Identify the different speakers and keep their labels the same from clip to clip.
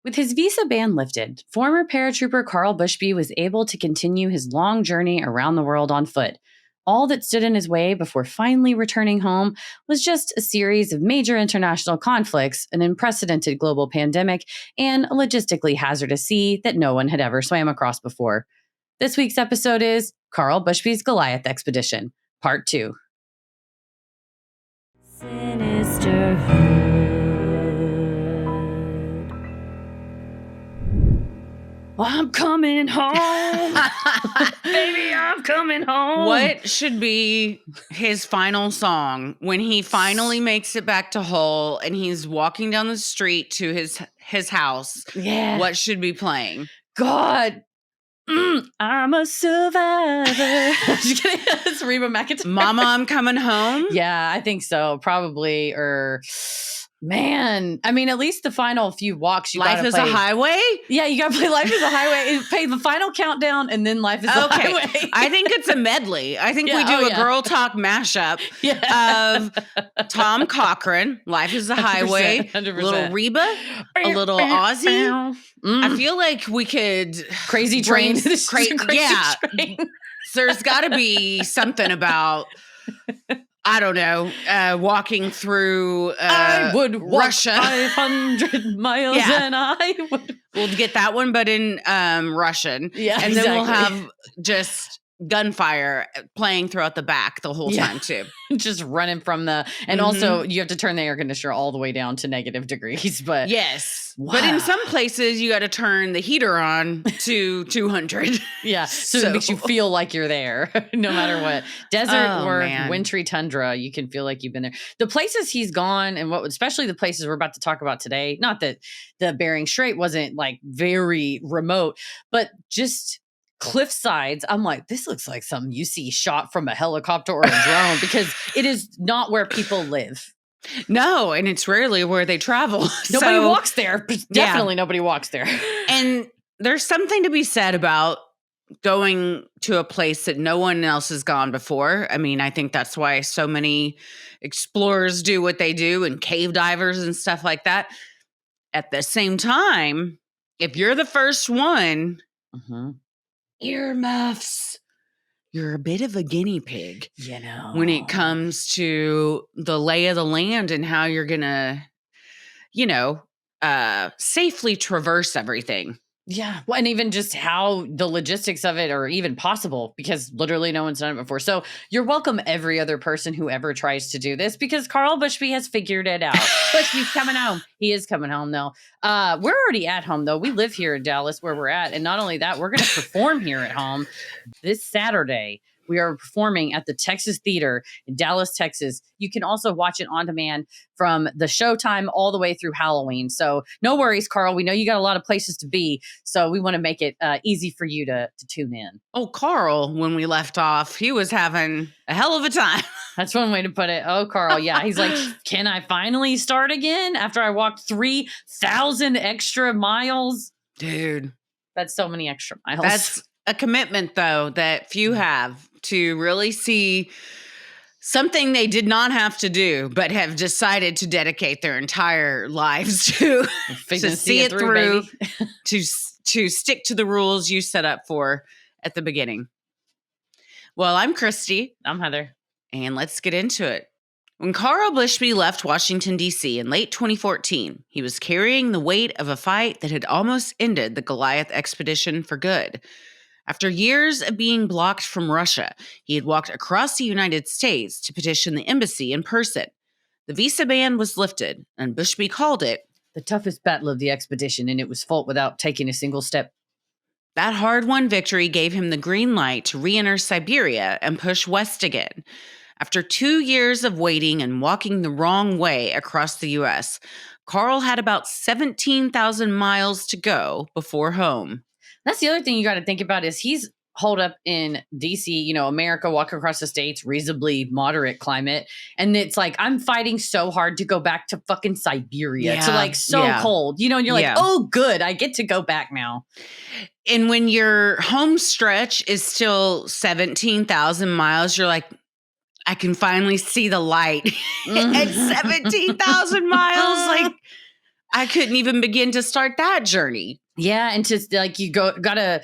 Speaker 1: With his visa ban lifted, former paratrooper Karl Bushby was able to continue his long journey around the world on foot. All that stood in his way before finally returning home was just a series of major international conflicts, an unprecedented global pandemic, and a logistically hazardous sea that no one had ever swam across before. This week's episode is Karl Bushby's Goliath Expedition, Part 2.
Speaker 2: Sinisterhood.
Speaker 1: I'm coming home. Baby, I'm coming home.
Speaker 3: What should be his final song when he finally makes it back to Hull and he's walking down the street to his house?
Speaker 1: Yeah.
Speaker 3: What should be playing?
Speaker 1: God. I'm a survivor. Just kidding. It's Reba McEntire.
Speaker 3: Mama, I'm coming home?
Speaker 1: Yeah, I think so. Probably. Or, man, I mean, at least the final few walks you
Speaker 3: Life
Speaker 1: gotta
Speaker 3: is
Speaker 1: play.
Speaker 3: a Highway?
Speaker 1: Yeah, you gotta play Life is a Highway. Play the final countdown and then Life is a Highway.
Speaker 3: I think it's a medley. I think we do a girl talk mashup of Tom Cochran, Life is a Highway,
Speaker 1: 100%.
Speaker 3: a little Reba, a little Ozzy. I feel like we could
Speaker 1: Crazy Train.
Speaker 3: Train. So there's got to be something about, I don't know, walking through
Speaker 1: I would walk
Speaker 3: Russia.
Speaker 1: 500 miles and I would.
Speaker 3: We'll get that one, but in Russian.
Speaker 1: Yeah,
Speaker 3: and then we'll have just gunfire playing throughout the back the whole time too.
Speaker 1: Just running from the, and also you have to turn the air conditioner all the way down to negative degrees. But
Speaker 3: yes,
Speaker 1: wow.
Speaker 3: But in some places you got to turn the heater on to 200.
Speaker 1: Yeah, so it makes you feel like you're there, no matter what. Desert or wintry tundra, you can feel like you've been there. The places he's gone, and especially the places we're about to talk about today. Not that the Bering Strait wasn't like very remote, but just cliff sides. I'm like, this looks like something you see shot from a helicopter or a drone because it is not where people live.
Speaker 3: No, and it's rarely where they travel.
Speaker 1: Nobody walks there. Definitely nobody walks there.
Speaker 3: And there's something to be said about going to a place that no one else has gone before. I mean, I think that's why so many explorers do what they do and cave divers and stuff like that. At the same time, if you're the first one, earmuffs, you're a bit of a guinea pig,
Speaker 1: you know,
Speaker 3: when it comes to the lay of the land and how you're gonna, safely traverse everything.
Speaker 1: Yeah. Well, and even just how the logistics of it are even possible because literally no one's done it before. So you're welcome, every other person who ever tries to do this, because Karl Bushby has figured it out. Bushby's coming home. He is coming home, though. We're already at home, though. We live here in Dallas where we're at. And not only that, we're going to perform here at home this Saturday. We are performing at the Texas Theater in Dallas, Texas. You can also watch it on demand from the showtime all the way through Halloween. So no worries, Karl. We know you got a lot of places to be. So we want to make it easy for you to tune in.
Speaker 3: Oh, Karl, when we left off, he was having a hell of a time.
Speaker 1: That's one way to put it. Oh, Karl. Yeah. He's like, can I finally start again after I walked 3,000 extra miles?
Speaker 3: Dude.
Speaker 1: That's so many extra miles.
Speaker 3: That's a commitment, though, that few have to really see something they did not have to do, but have decided to dedicate their entire lives to see it through, to stick to the rules you set up for at the beginning. Well, I'm Christy.
Speaker 1: I'm Heather.
Speaker 3: And let's get into it. When Karl Bushby left Washington, D.C. in late 2014, he was carrying the weight of a fight that had almost ended the Goliath expedition for good. After years of being blocked from Russia, he had walked across the United States to petition the embassy in person. The visa ban was lifted, and Bushby called it
Speaker 1: the toughest battle of the expedition, and it was fought without taking a single step.
Speaker 3: That hard-won victory gave him the green light to re-enter Siberia and push west again. After 2 years of waiting and walking the wrong way across the U.S., Karl had about 17,000 miles to go before home.
Speaker 1: That's the other thing you got to think about is he's holed up in DC, America, walking across the states, reasonably moderate climate. And it's like, I'm fighting so hard to go back to fucking Siberia to cold, and you're like, oh, good. I get to go back now.
Speaker 3: And when your home stretch is still 17,000 miles, you're like, I can finally see the light at 17,000 miles. Like, I couldn't even begin to start that journey.
Speaker 1: Yeah, and just like you gotta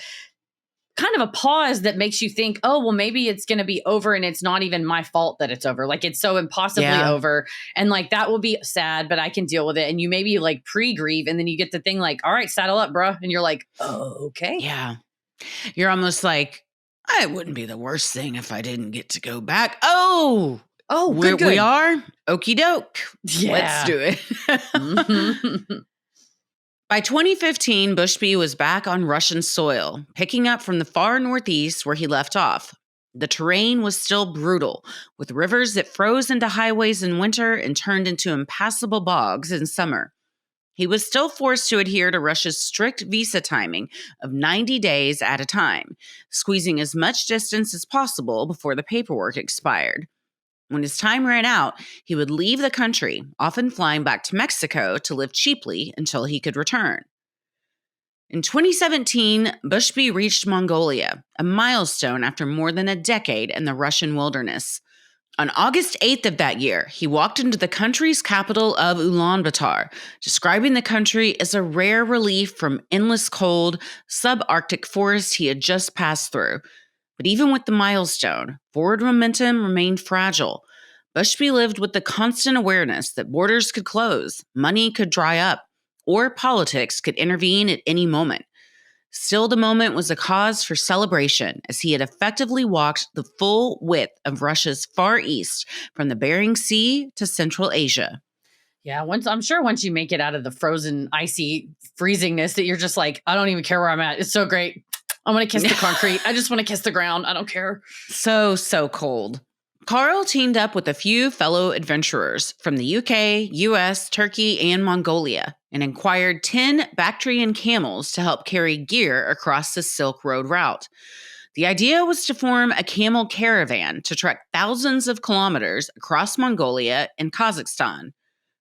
Speaker 1: kind of a pause that makes you think, oh, well, maybe it's going to be over and it's not even my fault that it's over. Like it's so impossibly over. And like that will be sad, but I can deal with it. And you maybe like pre-grieve and then you get the thing like, all right, saddle up, bro. And you're like, oh, okay.
Speaker 3: Yeah. You're almost like, it wouldn't be the worst thing if I didn't get to go back. Oh,
Speaker 1: good.
Speaker 3: We are? Okie doke.
Speaker 1: Yeah.
Speaker 3: Let's do it.
Speaker 1: Mm-hmm.
Speaker 3: By 2015, Bushby was back on Russian soil, picking up from the far northeast where he left off. The terrain was still brutal, with rivers that froze into highways in winter and turned into impassable bogs in summer. He was still forced to adhere to Russia's strict visa timing of 90 days at a time, squeezing as much distance as possible before the paperwork expired. When his time ran out, he would leave the country, often flying back to Mexico to live cheaply until he could return. In 2017, Bushby reached Mongolia, a milestone after more than a decade in the Russian wilderness. On August 8th of that year, he walked into the country's capital of Ulaanbaatar, describing the country as a rare relief from endless cold, subarctic forest he had just passed through. But even with the milestone, forward momentum remained fragile. Bushby lived with the constant awareness that borders could close, money could dry up, or politics could intervene at any moment. Still, the moment was a cause for celebration as he had effectively walked the full width of Russia's Far East from the Bering Sea to Central Asia.
Speaker 1: Yeah, I'm sure once you make it out of the frozen, icy freezingness that you're just like, I don't even care where I'm at. It's so great. I want to kiss the concrete. I just want to kiss the ground. I don't care. So cold. Karl teamed up with a few fellow adventurers from the UK, US, Turkey, and Mongolia and acquired 10 Bactrian camels to help carry gear across the Silk Road route. The idea was to form a camel caravan to trek thousands of kilometers across Mongolia and Kazakhstan.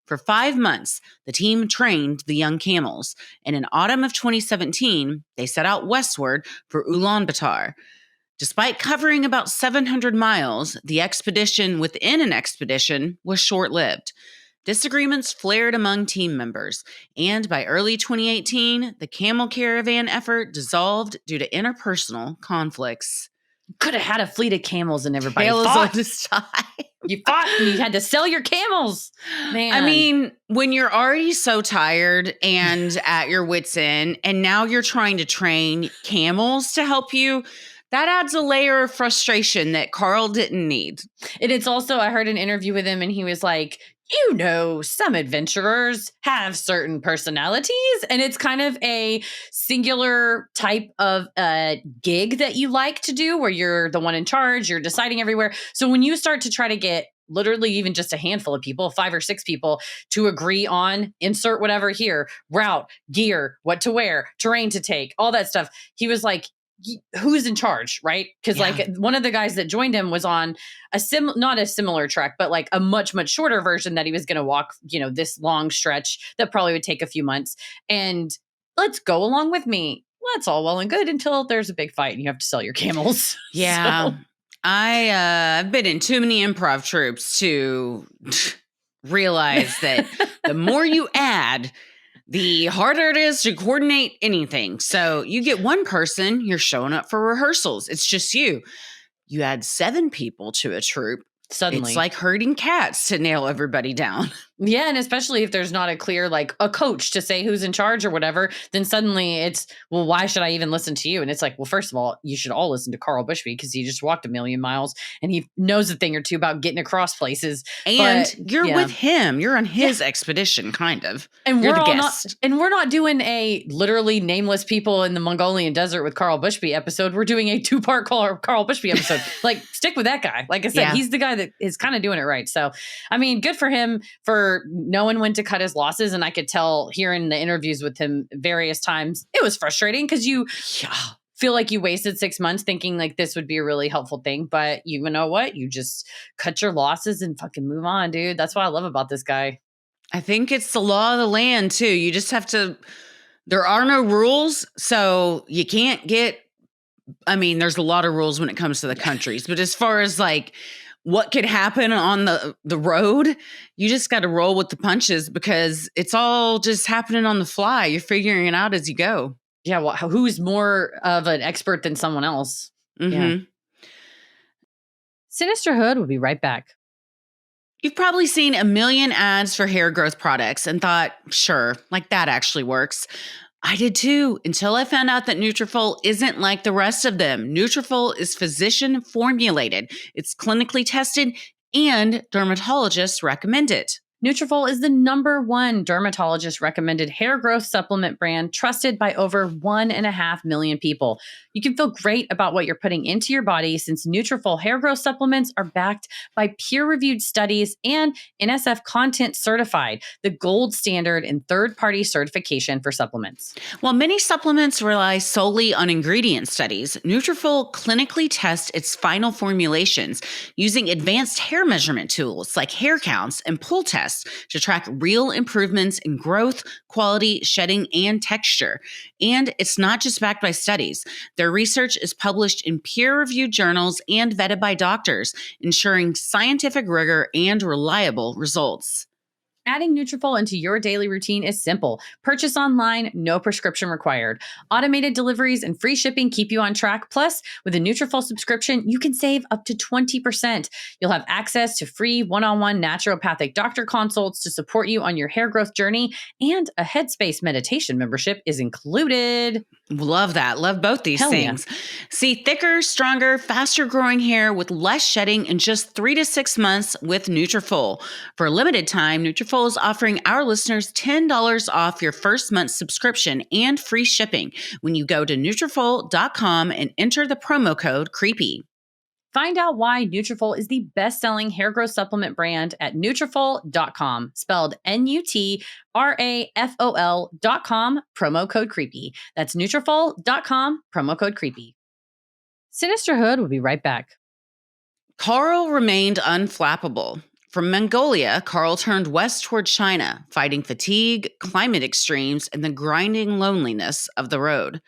Speaker 1: For 5 months, the team trained the young camels, and in autumn of 2017, they set out westward for Ulaanbaatar. Despite covering about 700 miles, the expedition within an expedition was short-lived. Disagreements flared among team members, and by early 2018, the camel caravan effort dissolved due to interpersonal conflicts. Could have had a fleet of camels and everybody
Speaker 3: Camels
Speaker 1: fought.
Speaker 3: on this time.
Speaker 1: You fought and you had to sell your camels. Man.
Speaker 3: I mean, when you're already so tired and at your wit's end, and now you're trying to train camels to help you, that adds a layer of frustration that Karl didn't need.
Speaker 1: And it's also, I heard an interview with him and he was like, some adventurers have certain personalities, and it's kind of a singular type of gig that you like to do where you're the one in charge, you're deciding everywhere. So when you start to try to get literally even just a handful of people, 5 or 6 people to agree on insert whatever here, route, gear, what to wear, terrain to take, all that stuff, he was like, who's in charge, right? Because like one of the guys that joined him was on not a similar trek, but like a much, much shorter version that he was going to walk, this long stretch that probably would take a few months. And let's go along with me. That's all well and good until there's a big fight and you have to sell your camels.
Speaker 3: Yeah.
Speaker 1: So.
Speaker 3: I've been in too many improv troops to realize that the more you add, the harder it is to coordinate anything. So you get one person, you're showing up for rehearsals. It's just you. You add 7 people to a troop.
Speaker 1: Suddenly.
Speaker 3: It's like herding cats to nail everybody down.
Speaker 1: Yeah, and especially if there's not a clear, like, a coach to say who's in charge or whatever, then suddenly it's, well, why should I even listen to you? And it's like, well, first of all, you should all listen to Karl Bushby because he just walked 1,000,000 miles and he knows a thing or two about getting across places.
Speaker 3: And you're with him. You're on his expedition, kind of.
Speaker 1: And
Speaker 3: you're
Speaker 1: we're
Speaker 3: the
Speaker 1: all
Speaker 3: guest.
Speaker 1: we're not doing a literally nameless people in the Mongolian desert with Karl Bushby episode. We're doing a 2-part Karl Bushby episode. Like, stick with that guy. Like I said, he's the guy that is kind of doing it right. So, I mean, good for him for knowing when to cut his losses. And I could tell hearing the interviews with him various times, it was frustrating because you feel like you wasted 6 months thinking like this would be a really helpful thing. But you know what? You just cut your losses and fucking move on, dude. That's what I love about this guy.
Speaker 3: I think it's the law of the land, too. You just have to, there are no rules. So you can't get, I mean, there's a lot of rules when it comes to the countries. But as far as like what could happen on the road. You just got to roll with the punches because it's all just happening on the fly. You're figuring it out as you go.
Speaker 1: Yeah, well, who's more of an expert than someone else? Yeah.
Speaker 3: Mm-hmm.
Speaker 1: Sinisterhood will be right back.
Speaker 3: You've probably seen a million ads for hair growth products and thought, sure, like that actually works. I did too, until I found out that Nutrafol isn't like the rest of them. Nutrafol is physician formulated, it's clinically tested, and dermatologists recommend it.
Speaker 1: Nutrafol is the #1 dermatologist recommended hair growth supplement brand trusted by over 1.5 million people. You can feel great about what you're putting into your body since Nutrafol hair growth supplements are backed by peer-reviewed studies and NSF Content Certified, the gold standard in third-party certification for supplements.
Speaker 3: While many supplements rely solely on ingredient studies, Nutrafol clinically tests its final formulations using advanced hair measurement tools like hair counts and pull tests to track real improvements in growth, quality, shedding, and texture. And it's not just backed by studies. Their research is published in peer-reviewed journals and vetted by doctors, ensuring scientific rigor and reliable results.
Speaker 1: Adding Nutrafol into your daily routine is simple. Purchase online, no prescription required. Automated deliveries and free shipping keep you on track. Plus, with a Nutrafol subscription, you can save up to 20%. You'll have access to free one-on-one naturopathic doctor consults to support you on your hair growth journey, and a Headspace meditation membership is included.
Speaker 3: Love that. Love both these
Speaker 1: Hell yeah.
Speaker 3: things. See thicker, stronger, faster growing hair with less shedding in just 3 to 6 months with Nutrafol. For a limited time, Nutrafol is offering our listeners $10 off your first month's subscription and free shipping when you go to Nutrafol.com and enter the promo code CREEPY.
Speaker 1: Find out why Nutrafol is the best-selling hair growth supplement brand at Nutrafol.com, spelled Nutrafol.com, promo code CREEPY. That's Nutrafol.com, promo code CREEPY. Sinisterhood will be right back.
Speaker 3: Karl remained unflappable. From Mongolia, Karl turned west toward China, fighting fatigue, climate extremes, and the grinding loneliness of the road.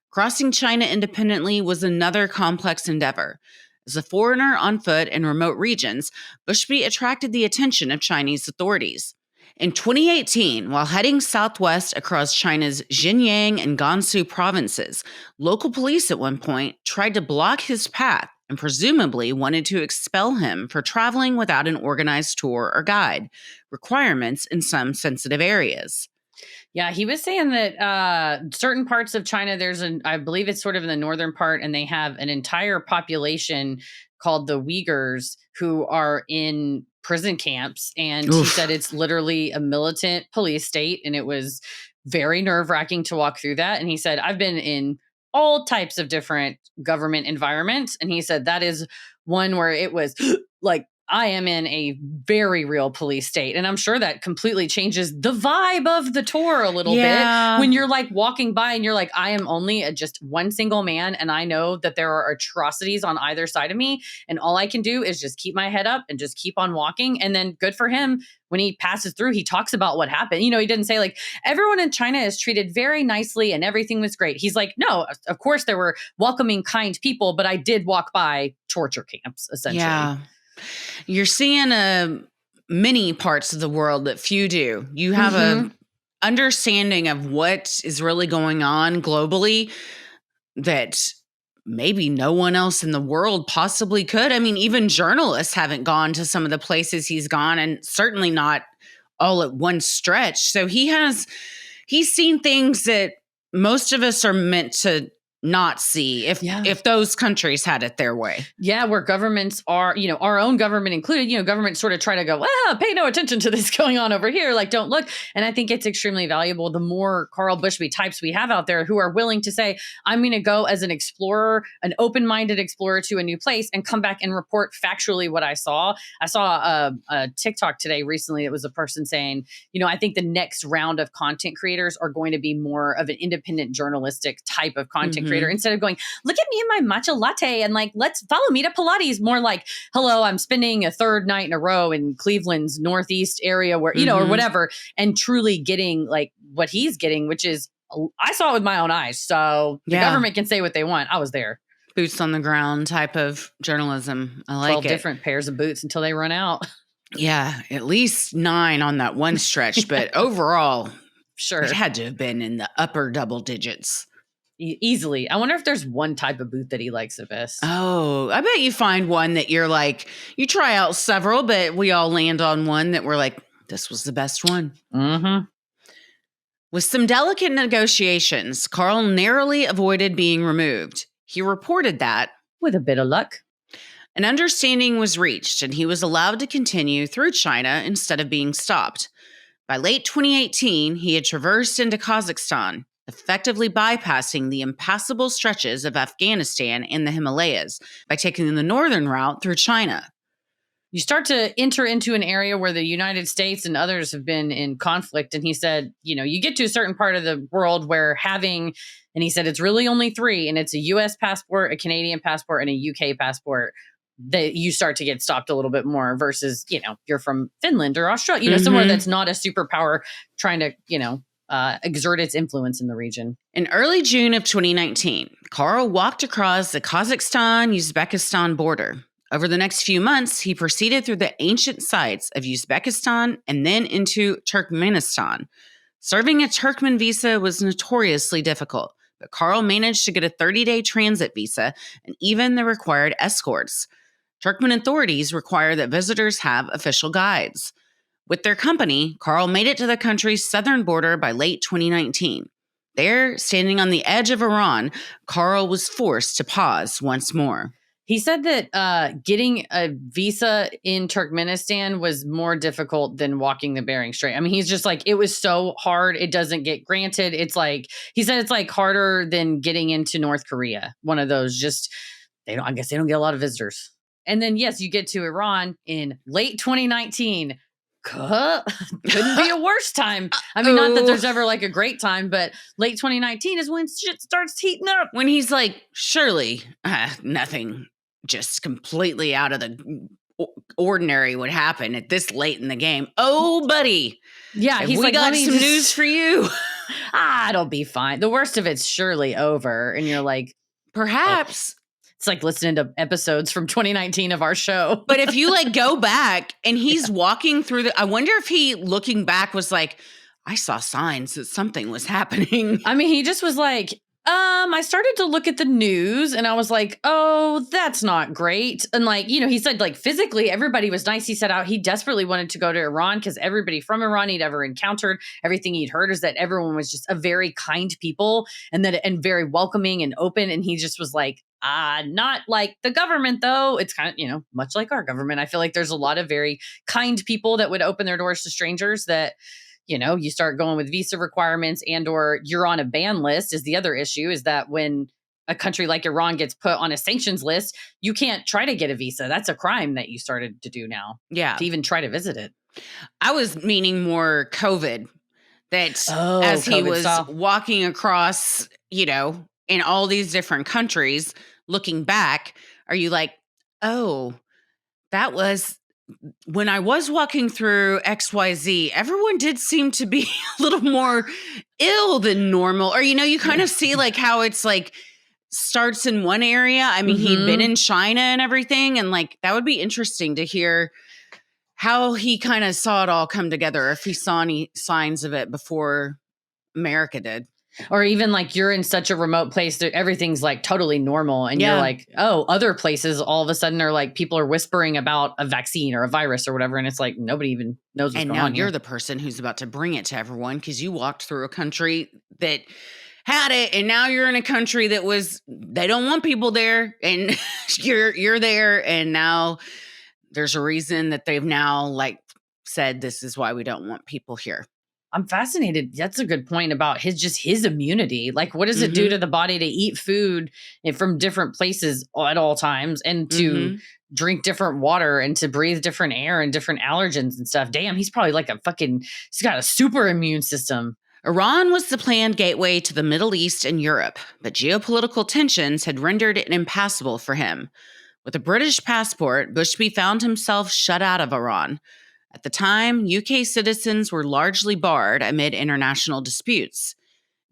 Speaker 3: Crossing China independently was another complex endeavor. As a foreigner on foot in remote regions, Bushby attracted the attention of Chinese authorities. In 2018, while heading southwest across China's Xinjiang and Gansu provinces, local police at one point tried to block his path and presumably wanted to expel him for traveling without an organized tour or guide, requirements in some sensitive areas.
Speaker 1: Yeah, he was saying that certain parts of China, I believe it's sort of in the northern part, and they have an entire population called the Uyghurs who are in prison camps. And He said it's literally a militant police state, and it was very nerve-wracking to walk through that. And he said, I've been in all types of different government environments. And he said that is one where it was like, I am in a very real police state. And I'm sure that completely changes the vibe of the tour a little bit. When you're like walking by and you're like, I am only just one single man. And I know that there are atrocities on either side of me. And all I can do is just keep my head up and just keep on walking. And then good for him. When he passes through, he talks about what happened. You know, he didn't say like, everyone in China is treated very nicely and everything was great. He's like, no, of course there were welcoming, kind people, but I did walk by torture camps, essentially.
Speaker 3: Yeah. You're seeing many parts of the world that few do. You have a understanding of what is really going on globally that maybe no one else in the world possibly could. I mean, even journalists haven't gone to some of the places he's gone, and certainly not all at one stretch. So he's seen things that most of us are meant to not see if those countries had it their way.
Speaker 1: Yeah, where governments are, you know, our own government included, you know, governments sort of try to go, well, pay no attention to this going on over here. Like, don't look. And I think it's extremely valuable. The more Karl Bushby types we have out there who are willing to say, I'm going to go as an explorer, an open-minded explorer to a new place and come back and report factually what I saw. I saw a TikTok today recently. It was a person saying, you know, I think the next round of content creators are going to be more of an independent journalistic type of content creator. Instead of going, look at me and my matcha latte and like, let's follow me to Pilates. More like, hello, I'm spending a third night in a row in Cleveland's northeast area where, you know, or whatever, and truly getting like what he's getting, which is, I saw it with my own eyes. So the government can say what they want. I was there.
Speaker 3: boots on the ground type of journalism. I like
Speaker 1: 12
Speaker 3: it.
Speaker 1: different pairs of boots until they run out.
Speaker 3: Yeah, at least 9 on that one stretch, but overall,
Speaker 1: Sure.
Speaker 3: it had to have been in the upper double digits.
Speaker 1: Easily. I wonder if there's one type of boot that he likes the best.
Speaker 3: Oh, I bet you find one that you're like, you try out several, but we all land on one that we're like, this was the best one.
Speaker 1: Mm-hmm.
Speaker 3: With some delicate negotiations, Karl narrowly avoided being removed. He reported that,
Speaker 1: with a bit of luck,
Speaker 3: an understanding was reached and he was allowed to continue through China instead of being stopped. By late 2018, he had traversed into Kazakhstan, effectively bypassing the impassable stretches of Afghanistan and the Himalayas by taking the northern route through China.
Speaker 1: You start to enter into an area where the United States and others have been in conflict. And he said, you get to a certain part of the world where and he said, it's really only 3, and it's a US passport, a Canadian passport, and a UK passport, that you start to get stopped a little bit more versus, you're from Finland or Australia, somewhere that's not a superpower trying to, exert its influence in the region.
Speaker 3: In early June of 2019, Karl walked across the Kazakhstan-Uzbekistan border. Over the next few months, he proceeded through the ancient sites of Uzbekistan and then into Turkmenistan. Serving a Turkmen visa was notoriously difficult, but Karl managed to get a 30-day transit visa and even the required escorts. Turkmen authorities require that visitors have official guides. With their company, Karl made it to the country's southern border by late 2019. There, standing on the edge of Iran, Karl was forced to pause once more.
Speaker 1: He said that getting a visa in Turkmenistan was more difficult than walking the Bering Strait. I mean, he's just like, it was so hard. It doesn't get granted. It's like, he said it's like harder than getting into North Korea. One of those I guess they don't get a lot of visitors. And then, yes, you get to Iran in late 2019. Couldn't be a worse time. I mean, not that there's ever like a great time, but late 2019 is when shit starts heating up.
Speaker 3: When he's like, surely nothing just completely out of the ordinary would happen at this late in the game. Oh, buddy.
Speaker 1: Yeah,
Speaker 3: we got some news for you.
Speaker 1: It'll be fine. The worst of it's surely over. And you're like,
Speaker 3: perhaps.
Speaker 1: It's like listening to episodes from 2019 of our show.
Speaker 3: But if you like go back and he's walking through I wonder if he looking back was like, I saw signs that something was happening.
Speaker 1: I mean, he just was like, I started to look at the news and I was like, oh, that's not great. And like, he said like physically everybody was nice. He said he desperately wanted to go to Iran because everybody from Iran he'd ever encountered, everything he'd heard is that everyone was just a very kind people and very welcoming and open. And he just was like, not like the government though. It's kind of, much like our government. I feel like there's a lot of very kind people that would open their doors to strangers that, you start going with visa requirements or you're on a ban list is the other issue is that when a country like Iran gets put on a sanctions list, you can't try to get a visa. That's a crime that you started to do now.
Speaker 3: Yeah.
Speaker 1: To even try to visit it.
Speaker 3: I was meaning more COVID that as he was walking across, in all these different countries, looking back, are you like, oh, that was when I was walking through XYZ, everyone did seem to be a little more ill than normal. Or, you kind of see like how it's like starts in one area. I mean, he'd been in China and everything. And like, that would be interesting to hear how he kind of saw it all come together. If he saw any signs of it before America did.
Speaker 1: Or even like you're in such a remote place that everything's like totally normal. And you're like, oh, other places all of a sudden are like people are whispering about a vaccine or a virus or whatever. And it's like nobody even knows what's going on.
Speaker 3: And now you're the person who's about to bring it to everyone because you walked through a country that had it. And now you're in a country that they don't want people there. And you're there. And now there's a reason that they've now like said, this is why we don't want people here.
Speaker 1: I'm fascinated. That's a good point about his immunity. Like, what does it do to the body to eat food from different places at all times and to drink different water and to breathe different air and different allergens and stuff? Damn, he's probably like he's got a super immune system.
Speaker 3: Iran was the planned gateway to the Middle East and Europe, but geopolitical tensions had rendered it impassable for him. With a British passport, Bushby found himself shut out of Iran. At the time, UK citizens were largely barred amid international disputes.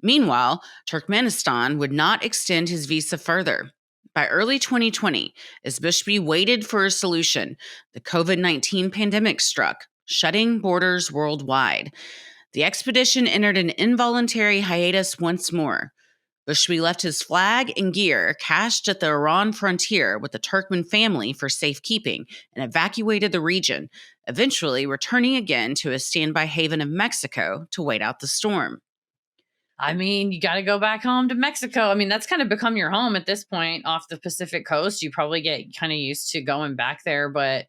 Speaker 3: Meanwhile, Turkmenistan would not extend his visa further. By early 2020, as Bushby waited for a solution, the COVID-19 pandemic struck, shutting borders worldwide. The expedition entered an involuntary hiatus once more. Bushby left his flag and gear cached at the Iran frontier with the Turkmen family for safekeeping and evacuated the region, eventually returning again to his standby haven of Mexico to wait out the storm.
Speaker 1: I mean, you got to go back home to Mexico. I mean, that's kind of become your home at this point off the Pacific coast. You probably get kind of used to going back there. But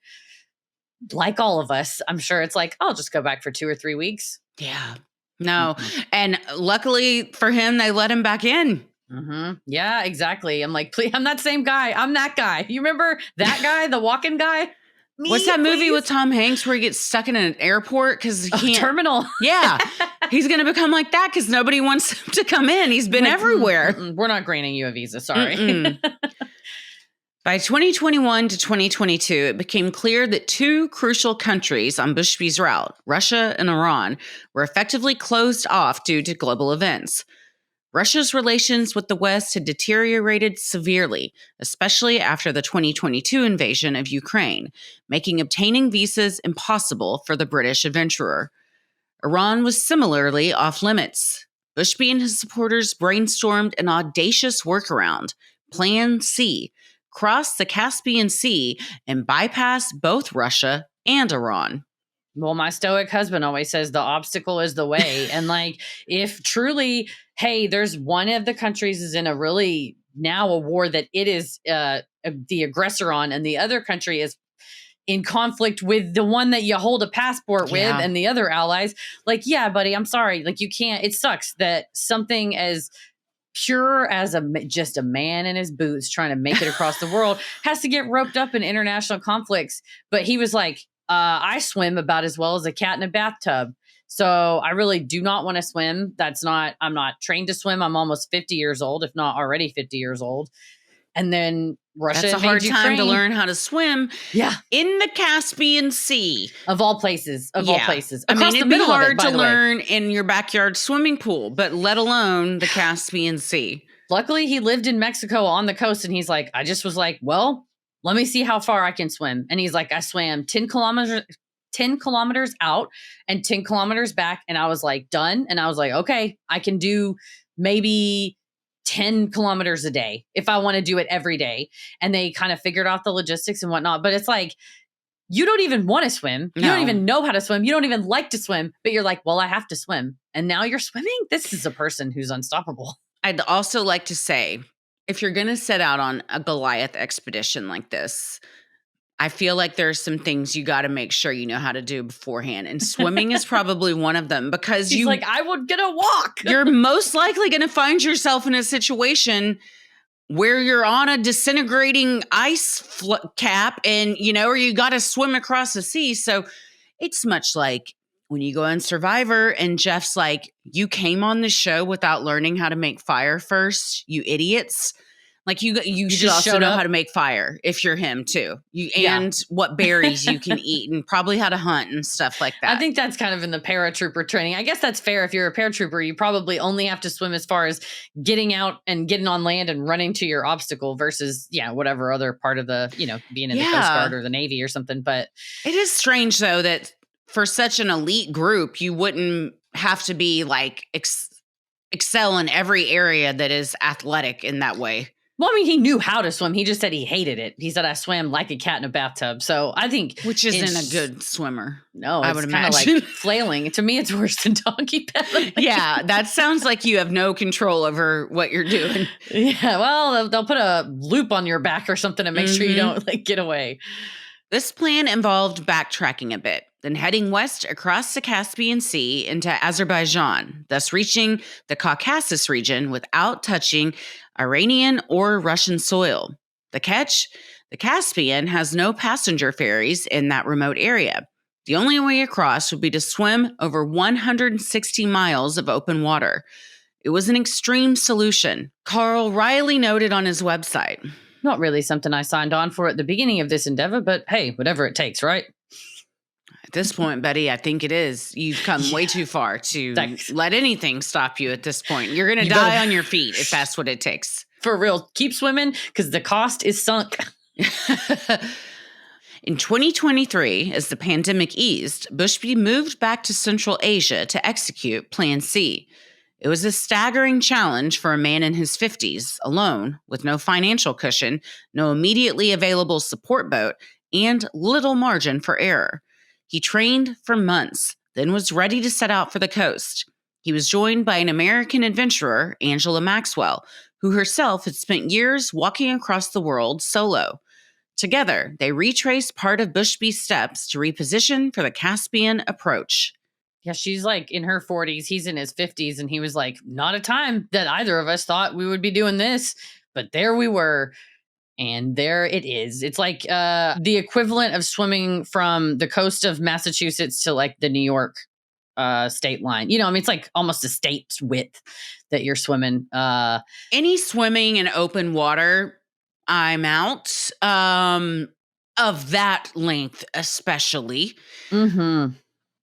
Speaker 1: like all of us, I'm sure it's like, I'll just go back for 2 or 3 weeks.
Speaker 3: Yeah. No. And luckily for him, they let him back in.
Speaker 1: Yeah, exactly. I'm like, please, I'm that same guy. I'm that guy. You remember that guy, the walking guy? Me,
Speaker 3: What's that movie
Speaker 1: please?
Speaker 3: with Tom Hanks where he gets stuck in an airport because he can't?
Speaker 1: Terminal.
Speaker 3: Yeah. He's going to become like that because nobody wants him to come in. He's been everywhere.
Speaker 1: We're not granting you a visa. Sorry.
Speaker 3: By 2021 to 2022, it became clear that 2 crucial countries on Bushby's route, Russia and Iran, were effectively closed off due to global events. Russia's relations with the West had deteriorated severely, especially after the 2022 invasion of Ukraine, making obtaining visas impossible for the British adventurer. Iran was similarly off limits. Bushby and his supporters brainstormed an audacious workaround, Plan C, cross the Caspian Sea and bypass both Russia and Iran.
Speaker 1: Well, my stoic husband always says the obstacle is the way. And like, if truly, hey, there's one of the countries is in a really now a war that it is the aggressor on, and the other country is in conflict with the one that you hold a passport with and the other allies. Like, yeah, buddy, I'm sorry. Like, you can't, it sucks that something as pure as just a man in his boots trying to make it across the world has to get roped up in international conflicts. But he was like, I swim about as well as a cat in a bathtub. So I really do not want to swim. I'm not trained to swim. I'm almost 50 years old, if not already 50 years old. And then Russia.
Speaker 3: That's a hard time to learn how to swim.
Speaker 1: Yeah.
Speaker 3: In the Caspian Sea.
Speaker 1: Of all places. All places.
Speaker 3: I mean, it'd be hard to learn
Speaker 1: way.
Speaker 3: in your backyard swimming pool, but let alone the Caspian Sea.
Speaker 1: Luckily, he lived in Mexico on the coast, and he's like, I just was like, well, let me see how far I can swim. And he's like, I swam 10 kilometers out and 10 kilometers back. And I was like, done. And I was like, okay, I can do maybe 10 kilometers a day if I want to do it every day. And they kind of figured out the logistics and whatnot. But it's like, you don't even want to swim. You don't even know how to swim. You don't even like to swim, but you're like, well, I have to swim. And now you're swimming. This is a person who's unstoppable.
Speaker 3: I'd also like to say, if you're going to set out on a Goliath expedition like this, I feel like there's some things you got to make sure you know how to do beforehand. And swimming is probably one of them because
Speaker 1: He's like, I would get a walk.
Speaker 3: You're most likely going to find yourself in a situation where you're on a disintegrating ice cap and, or you got to swim across the sea. So it's much like when you go on Survivor and Jeff's like, you came on the show without learning how to make fire first, you idiots. Like you should also know how to make fire if you're him too. And what berries you can eat and probably how to hunt and stuff like that.
Speaker 1: I think that's kind of in the paratrooper training. I guess that's fair. If you're a paratrooper, you probably only have to swim as far as getting out and getting on land and running to your obstacle versus, whatever other part of the, being in the Coast Guard or the Navy or something. But
Speaker 3: it is strange though that for such an elite group, you wouldn't have to be like excel in every area that is athletic in that way.
Speaker 1: Well, I mean, he knew how to swim. He just said he hated it. He said, I swam like a cat in a bathtub. So I think.
Speaker 3: Which isn't a good swimmer.
Speaker 1: No,
Speaker 3: I would imagine.
Speaker 1: Like flailing. To me, it's worse than donkey pedaling.
Speaker 3: Yeah, that sounds like you have no control over what you're doing.
Speaker 1: Yeah, well, they'll put a loop on your back or something to make sure you don't get away.
Speaker 3: This plan involved backtracking a bit, then heading west across the Caspian Sea into Azerbaijan, thus reaching the Caucasus region without touching Iranian or Russian soil. The catch? The Caspian has no passenger ferries in that remote area. The only way across would be to swim over 160 miles of open water. It was an extreme solution. Carl Riley noted on his website.
Speaker 1: Not really something I signed on for at the beginning of this endeavor, but hey, whatever it takes, right?
Speaker 3: At this point, Betty, I think it is. You've come way too far to let anything stop you at this point. You're going to die on your feet if that's what it takes.
Speaker 1: For real. Keep swimming because the cost is sunk.
Speaker 3: In 2023, as the pandemic eased, Bushby moved back to Central Asia to execute Plan C. It was a staggering challenge for a man in his 50s, alone, with no financial cushion, no immediately available support boat, and little margin for error. He trained for months, then was ready to set out for the coast. He was joined by an American adventurer, Angela Maxwell, who herself had spent years walking across the world solo. Together, they retraced part of Bushby's steps to reposition for the Caspian approach.
Speaker 1: Yeah, she's like in her 40s. He's in his 50s. And he was like, not a time that either of us thought we would be doing this. But there we were. And there it is. It's like the equivalent of swimming from the coast of Massachusetts to like the New York state line. You know, I mean, it's like almost a state's width that you're swimming.
Speaker 3: Any swimming in open water, I'm out. Of that length, especially.
Speaker 1: Mm-hmm.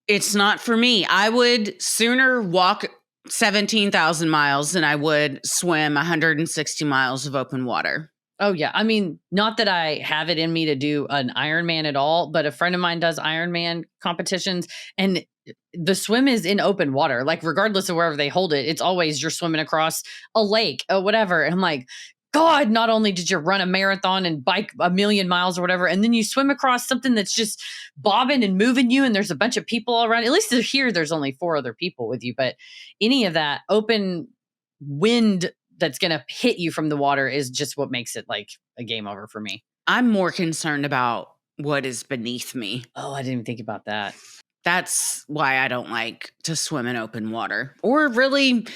Speaker 3: It's not for me. I would sooner walk 17,000 miles than I would swim 160 miles of open water.
Speaker 1: Oh, yeah. I mean, not that I have it in me to do an Ironman at all, but a friend of mine does Ironman competitions, and the swim is in open water. Like, regardless of wherever they hold it, it's always you're swimming across a lake or whatever. And I'm like, God, not only did you run a marathon and bike 1,000,000 miles or whatever, and then you swim across something that's just bobbing and moving you, and there's a bunch of people all around. At least here, there's only 4 other people with you. But any of that open wind that's going to hit you from the water is just what makes it like a game over for me.
Speaker 3: I'm more concerned about what is beneath me.
Speaker 1: Oh, I didn't even think about that.
Speaker 3: That's why I don't like to swim in open water, or really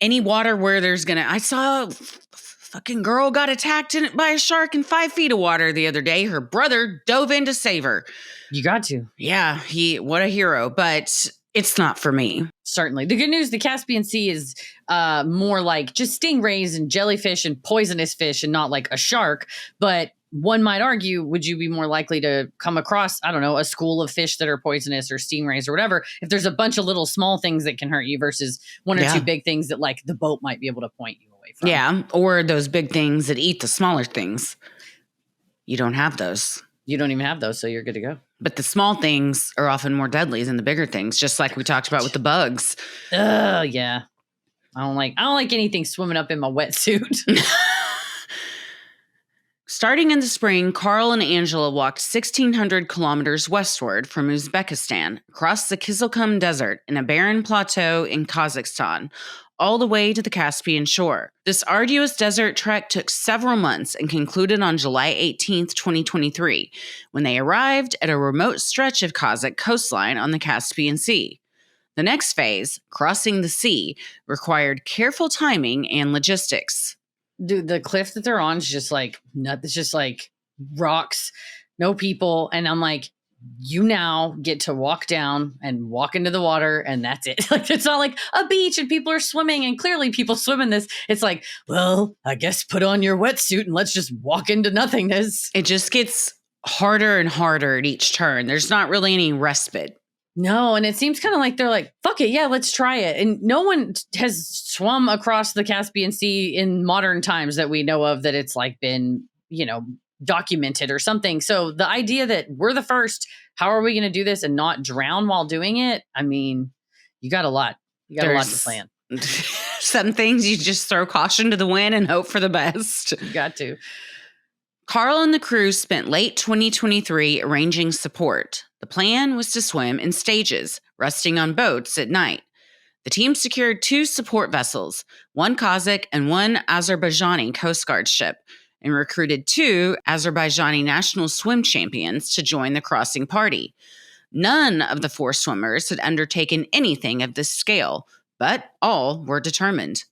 Speaker 3: any water where there's I saw a fucking girl got attacked by a shark in 5 feet of water the other day. Her brother dove in to save her.
Speaker 1: You got to.
Speaker 3: Yeah, what a hero, but it's not for me.
Speaker 1: Certainly. The good news, the Caspian Sea is more like just stingrays and jellyfish and poisonous fish and not like a shark. But one might argue, would you be more likely to come across, I don't know, a school of fish that are poisonous or stingrays or whatever, if there's a bunch of little small things that can hurt you versus one or two big things that like the boat might be able to point you away from?
Speaker 3: Yeah, or those big things that eat the smaller things. You don't have those.
Speaker 1: You don't even have those, so you're good to go.
Speaker 3: But the small things are often more deadly than the bigger things, just like we talked about with the bugs.
Speaker 1: Yeah. I don't like anything swimming up in my wetsuit.
Speaker 3: Starting in the spring, Karl and Angela walked 1,600 kilometers westward from Uzbekistan, across the Kizilkum Desert in a barren plateau in Kazakhstan, all the way to the Caspian shore. This arduous desert trek took several months and concluded on July 18th, 2023, when they arrived at a remote stretch of Kazakh coastline on the Caspian Sea. The next phase, crossing the sea, required careful timing and logistics.
Speaker 1: Dude, the cliff that they're on is just like nuts. It's just like rocks, no people. And I'm like, you now get to walk down and walk into the water, and that's it. Like, it's not like a beach and people are swimming, and clearly people swim in this. It's like, well, I guess put on your wetsuit and let's just walk into nothingness.
Speaker 3: It just gets harder and harder at each turn. There's not really any respite.
Speaker 1: No, and it seems kind of like they're like, fuck it, yeah, let's try it. And no one has swum across the Caspian Sea in modern times that we know of that it's like been, documented or something. So the idea that we're the first, how are we going to do this and not drown while doing it? I mean, you got a lot. You got a lot to plan.
Speaker 3: Some things you just throw caution to the wind and hope for the best.
Speaker 1: You got to.
Speaker 3: Karl and the crew spent late 2023 arranging support. The plan was to swim in stages, resting on boats at night. The team secured 2 support vessels, one Kazakh and one Azerbaijani Coast Guard ship, and recruited 2 Azerbaijani national swim champions to join the crossing party. None of the 4 swimmers had undertaken anything of this scale, but all were determined.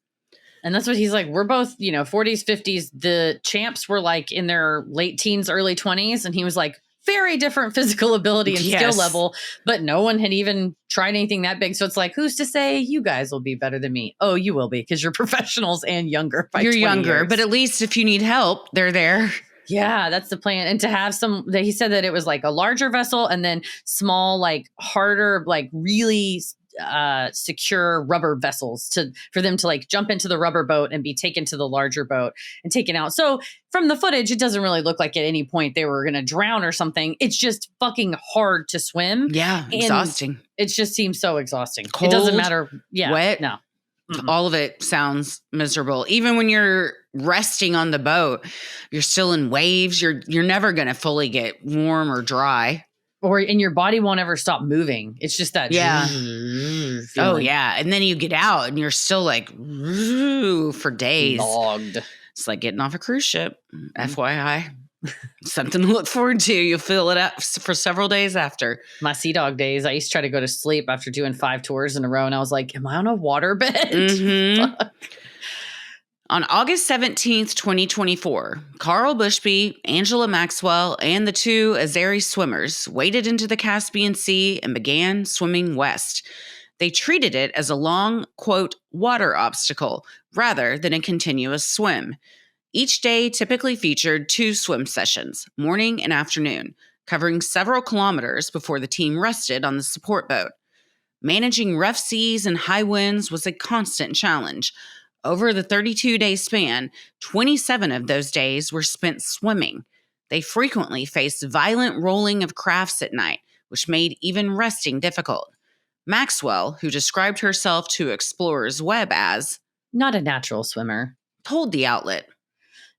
Speaker 1: And that's what he's like. We're both, 40s, 50s. The champs were like in their late teens, early 20s. And he was like, very different physical ability and skill level, but no one had even tried anything that big. So it's like, who's to say you guys will be better than me? Oh, you will be, because you're professionals and younger. By
Speaker 3: you're
Speaker 1: 20
Speaker 3: younger,
Speaker 1: years.
Speaker 3: But at least if you need help, they're there.
Speaker 1: Yeah, that's the plan. And to have he said that it was like a larger vessel and then small, like harder, like really secure rubber vessels for them to like jump into the rubber boat and be taken to the larger boat and taken out. So from the footage, it doesn't really look like at any point they were going to drown or something. It's just fucking hard to swim.
Speaker 3: Yeah, exhausting.
Speaker 1: It just seems so exhausting.
Speaker 3: Cold,
Speaker 1: it doesn't matter. Yeah,
Speaker 3: wet.
Speaker 1: No. Mm-mm.
Speaker 3: All of it sounds miserable. Even when you're resting on the boat, you're still in waves. You're never going to fully get warm or dry.
Speaker 1: And your body won't ever stop moving. It's just that.
Speaker 3: Yeah.
Speaker 1: Feeling.
Speaker 3: Oh, yeah. And then you get out and you're still like for days.
Speaker 1: Logged.
Speaker 3: It's like getting off a cruise ship. FYI. Something to look forward to. You'll feel it out for several days after.
Speaker 1: My Sea Dog days, I used to try to go to sleep after doing 5 tours in a row. And I was like, am I on a waterbed?
Speaker 3: Mm-hmm. On August 17th, 2024, Karl Bushby, Angela Maxwell, and the 2 Azeri swimmers waded into the Caspian Sea and began swimming west. They treated it as a long, quote, water obstacle rather than a continuous swim. Each day typically featured 2 swim sessions, morning and afternoon, covering several kilometers before the team rested on the support boat. Managing rough seas and high winds was a constant challenge. Over the 32-day span, 27 of those days were spent swimming. They frequently faced violent rolling of crafts at night, which made even resting difficult. Maxwell, who described herself to Explorer's Web as
Speaker 1: not a natural swimmer,
Speaker 3: told the outlet,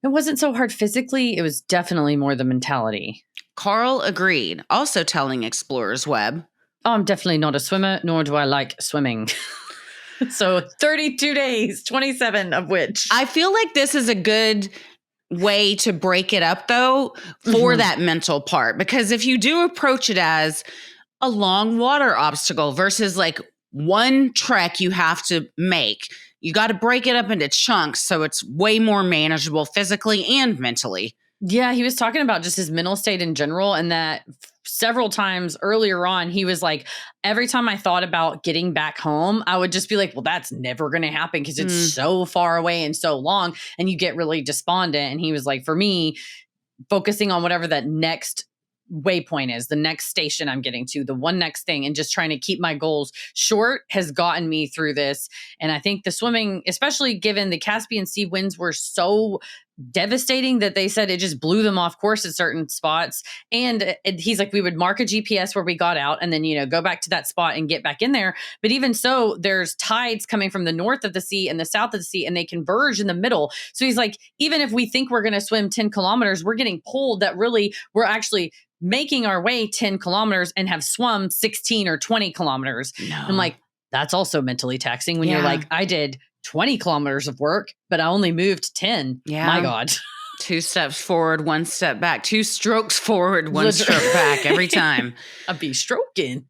Speaker 1: it wasn't so hard physically, it was definitely more the mentality.
Speaker 3: Karl agreed, also telling Explorer's Web,
Speaker 1: I'm definitely not a swimmer, nor do I like swimming. So 32 days, 27 of which.
Speaker 3: I feel like this is a good way to break it up, though, for that mental part. Because if you do approach it as a long water obstacle versus like one trek you have to make, you got to break it up into chunks so it's way more manageable physically and mentally.
Speaker 1: Yeah, he was talking about just his mental state in general, and that several times earlier on, he was like, every time I thought about getting back home, I would just be like, well, that's never going to happen because it's so far away and so long, and you get really despondent. And he was like, for me, focusing on whatever that next waypoint is, the next station I'm getting to, the one next thing, and just trying to keep my goals short has gotten me through this. And I think the swimming, especially given the Caspian Sea winds were so devastating that they said it just blew them off course at certain spots. And he's like, we would mark a GPS where we got out and then, go back to that spot and get back in there. But even so, there's tides coming from the north of the sea and the south of the sea, and they converge in the middle. So he's like, even if we think we're going to swim 10 kilometers, we're getting pulled that really we're actually making our way 10 kilometers and have swum 16 or 20 kilometers. No. I'm like, that's also mentally taxing when you're like, I did 20 kilometers of work, but I only moved 10. Yeah. My God.
Speaker 3: 2 steps forward, 1 step back, 2 strokes forward, 1 stroke back every time.
Speaker 1: I'd be stroking.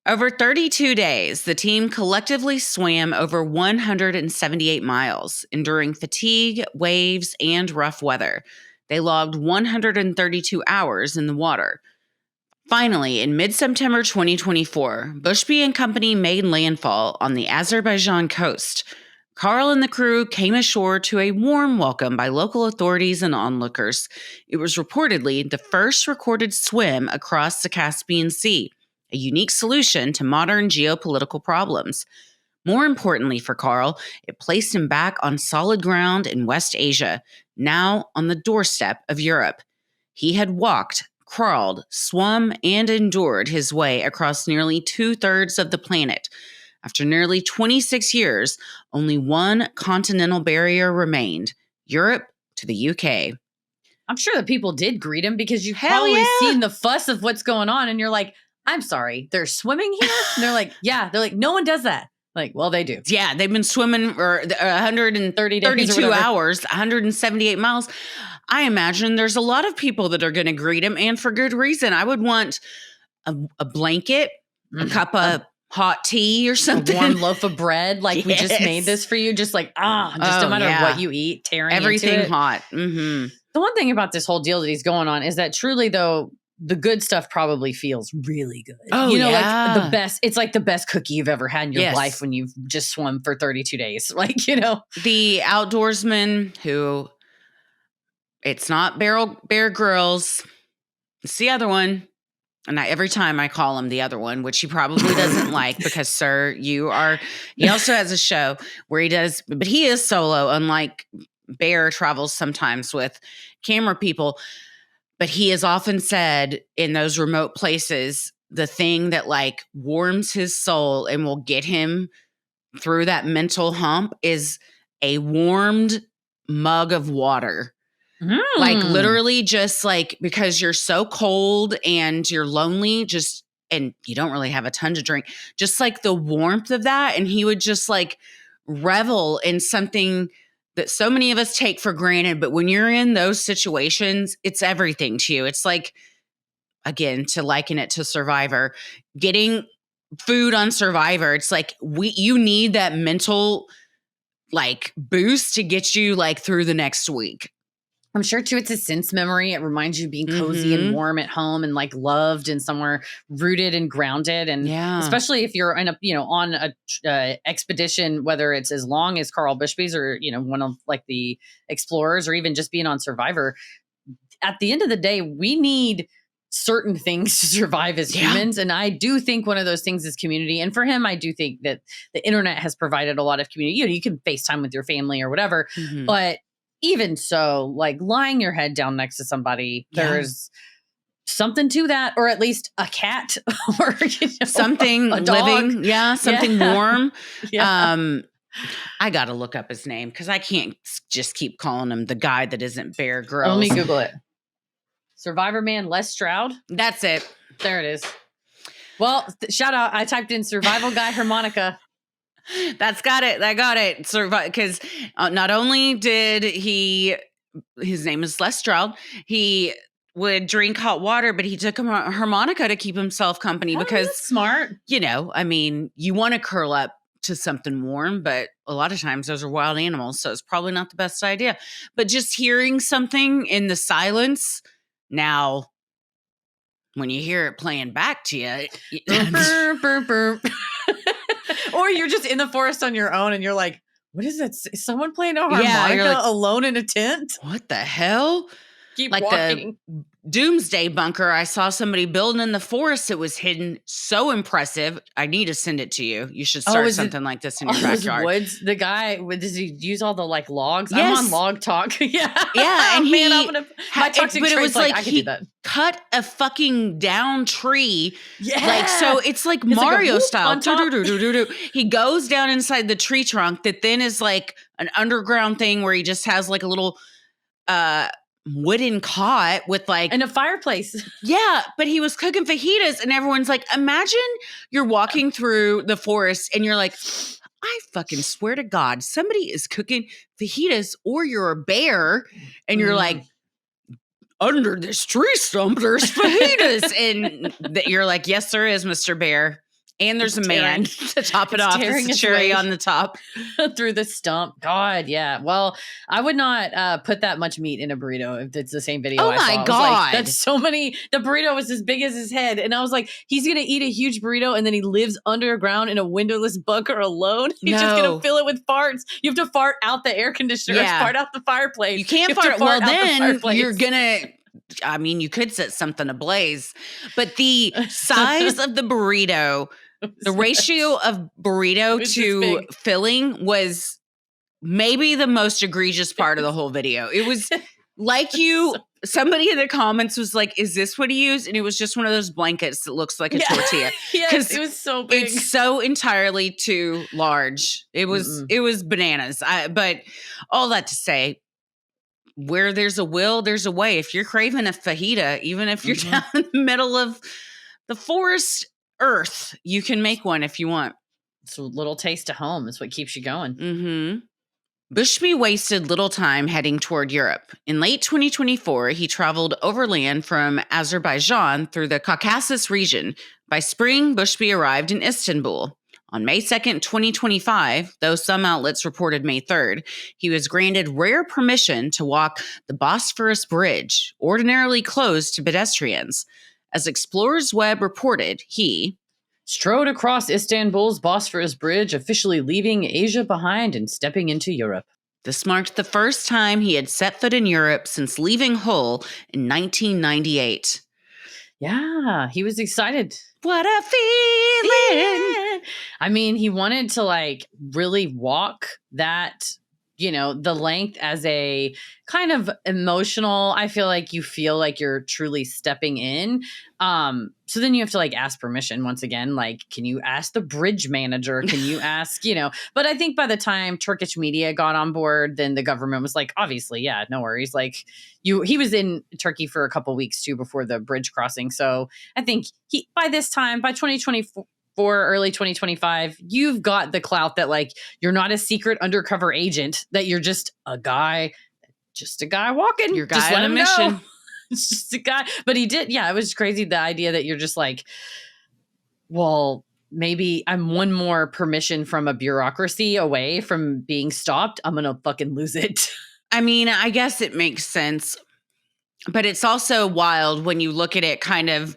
Speaker 3: Over 32 days, the team collectively swam over 178 miles, enduring fatigue, waves, and rough weather. They logged 132 hours in the water. Finally, in mid-September 2024, Bushby and company made landfall on the Azerbaijan coast. Karl and the crew came ashore to a warm welcome by local authorities and onlookers. It was reportedly the first recorded swim across the Caspian Sea, a unique solution to modern geopolitical problems. More importantly for Karl, it placed him back on solid ground in West Asia, now on the doorstep of Europe. He had walked, crawled, swum, and endured his way across nearly 2/3 of the planet. After nearly 26 years, only one continental barrier remained, Europe to the UK.
Speaker 1: I'm sure that people did greet him because you've probably seen the fuss of what's going on, and you're like, I'm sorry, they're swimming here? And they're like, yeah. They're like, no one does that. Like, well, they do.
Speaker 3: Yeah, they've been swimming for 132 hours, 178 miles. I imagine there's a lot of people that are going to greet him, and for good reason. I would want a blanket, a cup of hot tea or something.
Speaker 1: A warm loaf of bread. Like, we just made this for you. Just like, no matter what you eat, tearing
Speaker 3: everything
Speaker 1: into it.
Speaker 3: Hot. Mm-hmm.
Speaker 1: The one thing about this whole deal that he's going on is that truly, though, the good stuff probably feels really good.
Speaker 3: Oh,
Speaker 1: like the best. It's like the best cookie you've ever had in your life when you've just swum for 32 days. Like,
Speaker 3: The outdoorsman who It's not Bear Grylls. It's the other one. And every time I call him the other one, which he probably doesn't like because, sir, you are. He also has a show where he does, but he is solo, unlike Bear travels sometimes with camera people. But he has often said in those remote places, the thing that like warms his soul and will get him through that mental hump is a warmed mug of water. Like literally just like because you're so cold and you're lonely and you don't really have a ton to drink, just like the warmth of that. And he would just like revel in something that so many of us take for granted. But when you're in those situations, it's everything to you. It's like, again, to liken it to Survivor, getting food on Survivor. It's like you need that mental like boost to get you like through the next week.
Speaker 1: I'm sure too, it's a sense memory. It reminds you of being cozy and warm at home and like loved and somewhere rooted and grounded. And especially if you're in on a expedition, whether it's as long as Karl Bushby's or, one of like the explorers or even just being on Survivor, at the end of the day, we need certain things to survive as humans. And I do think one of those things is community. And for him, I do think that the internet has provided a lot of community. You can FaceTime with your family or whatever, but even so, like lying your head down next to somebody, there's something to that, or at least a cat or
Speaker 3: something
Speaker 1: a dog.
Speaker 3: living. Something warm. I got to look up his name because I can't just keep calling him the guy that isn't Bear Grylls.
Speaker 1: Let me Google it. Survivor Man Les Stroud.
Speaker 3: That's it.
Speaker 1: There it is. Well, shout out. I typed in survival guy harmonica.
Speaker 3: That's got it. I got it. Because not only did his name is Les Stroud, he would drink hot water, but he took a harmonica to keep himself company because
Speaker 1: that's smart.
Speaker 3: You want to curl up to something warm, but a lot of times those are wild animals, so it's probably not the best idea. But just hearing something in the silence, now when you hear it playing back to you,
Speaker 1: burp, burp, burp. Or you're just in the forest on your own and you're like, what is that? Is someone playing a harmonica alone in a tent?
Speaker 3: What the hell?
Speaker 1: Keep
Speaker 3: like
Speaker 1: walking.
Speaker 3: The doomsday bunker I saw somebody building in the forest. It was hidden. So impressive. I need to send it to you. You should start something like this in your backyard.
Speaker 1: Woods, the guy, does he use all the like logs?
Speaker 3: Yes.
Speaker 1: I'm on Log Talk.
Speaker 3: Yeah.
Speaker 1: And my toxic
Speaker 3: but it was like
Speaker 1: I can do that.
Speaker 3: Cut a fucking down tree.
Speaker 1: Yeah.
Speaker 3: Like, so it's like Mario
Speaker 1: like
Speaker 3: style. He goes down inside the tree trunk that then is like an underground thing where he just has like a little, wooden cot with like
Speaker 1: and a fireplace.
Speaker 3: Yeah, but he was cooking fajitas and everyone's like, imagine you're walking through the forest and you're like, I fucking swear to God, somebody is cooking fajitas, or you're a bear and you're like, under this tree stump, there's fajitas. And you're like, yes, there is, Mr. Bear. And there's a man to top it off. It's a cherry on the top.
Speaker 1: Through the stump. God, yeah. Well, I would not put that much meat in a burrito if it's the same video.
Speaker 3: Oh my God.
Speaker 1: Like, that's so many. The burrito was as big as his head. And I was like, he's going to eat a huge burrito and then he lives underground in a windowless bunker alone. He's just going to fill it with farts. You have to fart out the air conditioner, fart out the fireplace.
Speaker 3: You can't fart. Well, then you're going to... you could set something ablaze. But the size of the burrito... The ratio of burrito to filling was maybe the most egregious part of the whole video. It was like somebody in the comments was like, is this what he used? And it was just one of those blankets that looks like a tortilla.
Speaker 1: Yes, it was so big.
Speaker 3: It's so entirely too large. It was bananas. But all that to say, where there's a will, there's a way. If you're craving a fajita, even if you're down in the middle of the forest earth, you can make one if you want.
Speaker 1: It's a little taste of home is what keeps you going.
Speaker 3: Bushby wasted little time heading toward Europe. In late 2024, he traveled overland from Azerbaijan through the Caucasus region. By spring, Bushby arrived in Istanbul. On May 2nd, 2025, though some outlets reported May 3rd, he was granted rare permission to walk the Bosphorus Bridge, ordinarily closed to pedestrians. As Explorers Web reported, he
Speaker 1: strode across Istanbul's Bosphorus Bridge, officially leaving Asia behind and stepping into Europe.
Speaker 3: This marked the first time he had set foot in Europe since leaving Hull in 1998.
Speaker 1: Yeah, he was excited.
Speaker 3: What a feeling!
Speaker 1: I mean, he wanted to like really walk that, the length as a kind of emotional. I feel like you feel like you're truly stepping in. So then you have to like ask permission once again. Like, can you ask the bridge manager? Can you ask, But I think by the time Turkish media got on board, then the government was like, obviously, yeah, no worries. Like he was in Turkey for a couple weeks too before the bridge crossing. So I think by this time, by 2024, early 2025, you've got the clout that like you're not a secret undercover agent, that you're just a guy walking.
Speaker 3: Your guy
Speaker 1: just let
Speaker 3: on a
Speaker 1: him
Speaker 3: mission.
Speaker 1: know. It's just a guy. But he did, it was crazy, the idea that you're just like, well, maybe I'm one more permission from a bureaucracy away from being stopped. I'm gonna fucking lose it.
Speaker 3: I mean, I guess it makes sense, but it's also wild when you look at it kind of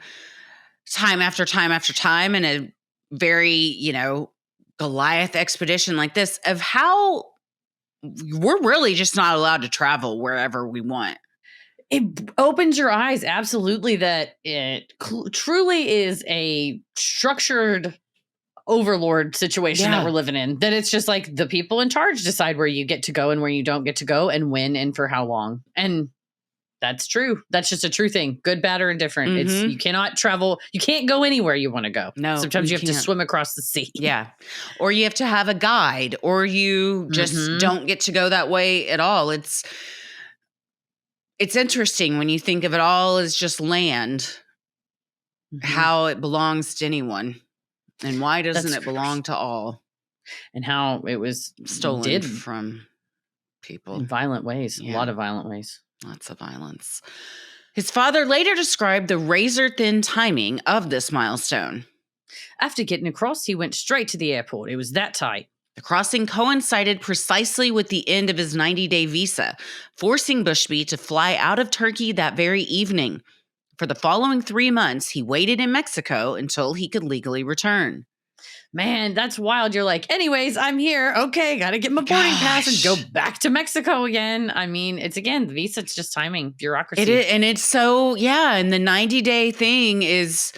Speaker 3: time after time after time in a very, Goliath expedition like this, of how we're really just not allowed to travel wherever we want.
Speaker 1: It opens your eyes, absolutely, that it truly is a structured overlord situation that we're living in. That it's just like the people in charge decide where you get to go and where you don't get to go and when and for how long. And that's true. That's just a true thing. Good, bad, or indifferent. It's you cannot travel. You can't go anywhere you want to go.
Speaker 3: No.
Speaker 1: Sometimes you have to swim across the sea.
Speaker 3: Yeah. Or you have to have a guide, or you just don't get to go that way at all. It's interesting when you think of it all as just land, how it belongs to anyone. And why doesn't it belong to all?
Speaker 1: And how it was
Speaker 3: stolen from people.
Speaker 1: In violent ways.
Speaker 3: Yeah.
Speaker 1: A lot of violent ways.
Speaker 3: Lots of violence. His father later described the razor-thin timing of this milestone.
Speaker 1: After getting across, he went straight to the airport. It was that tight.
Speaker 3: The crossing coincided precisely with the end of his 90-day visa, forcing Bushby to fly out of Turkey that very evening. For the following 3 months, he waited in Mexico until he could legally return.
Speaker 1: Man, that's wild. You're like, anyways, I'm here. Okay, got to get my boarding pass and go back to Mexico again. I mean, it's again, the visa, it's just timing, bureaucracy.
Speaker 3: It is, and it's so, and the 90-day thing is,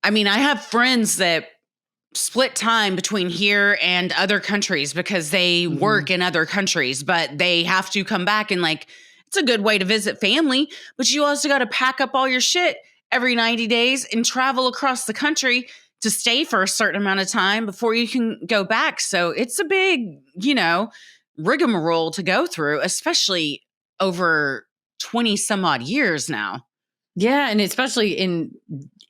Speaker 3: I mean, I have friends that split time between here and other countries because they work in other countries, but they have to come back, and like, it's a good way to visit family, but you also got to pack up all your shit every 90 days and travel across the country to stay for a certain amount of time before you can go back. So it's a big, rigmarole to go through, especially over 20 some odd years now.
Speaker 1: Yeah. And especially in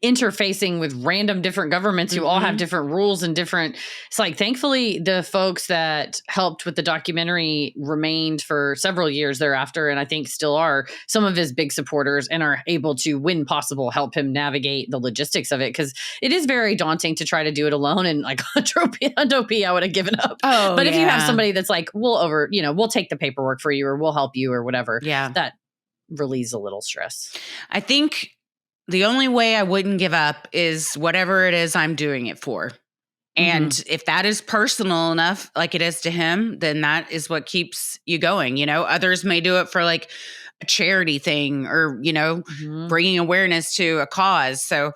Speaker 1: interfacing with random different governments who all have different rules and different. It's like, thankfully, the folks that helped with the documentary remained for several years thereafter, and I think still are some of his big supporters and are able to, when possible, help him navigate the logistics of it, because it is very daunting to try to do it alone. And like Hundo I would have given up. But if you have somebody that's like, we'll take the paperwork for you, or we'll help you, or whatever, that relieves a little stress.
Speaker 3: I think the only way I wouldn't give up is whatever it is I'm doing it for. And if that is personal enough, like it is to him, then that is what keeps you going. Others may do it for like a charity thing, or, bringing awareness to a cause. So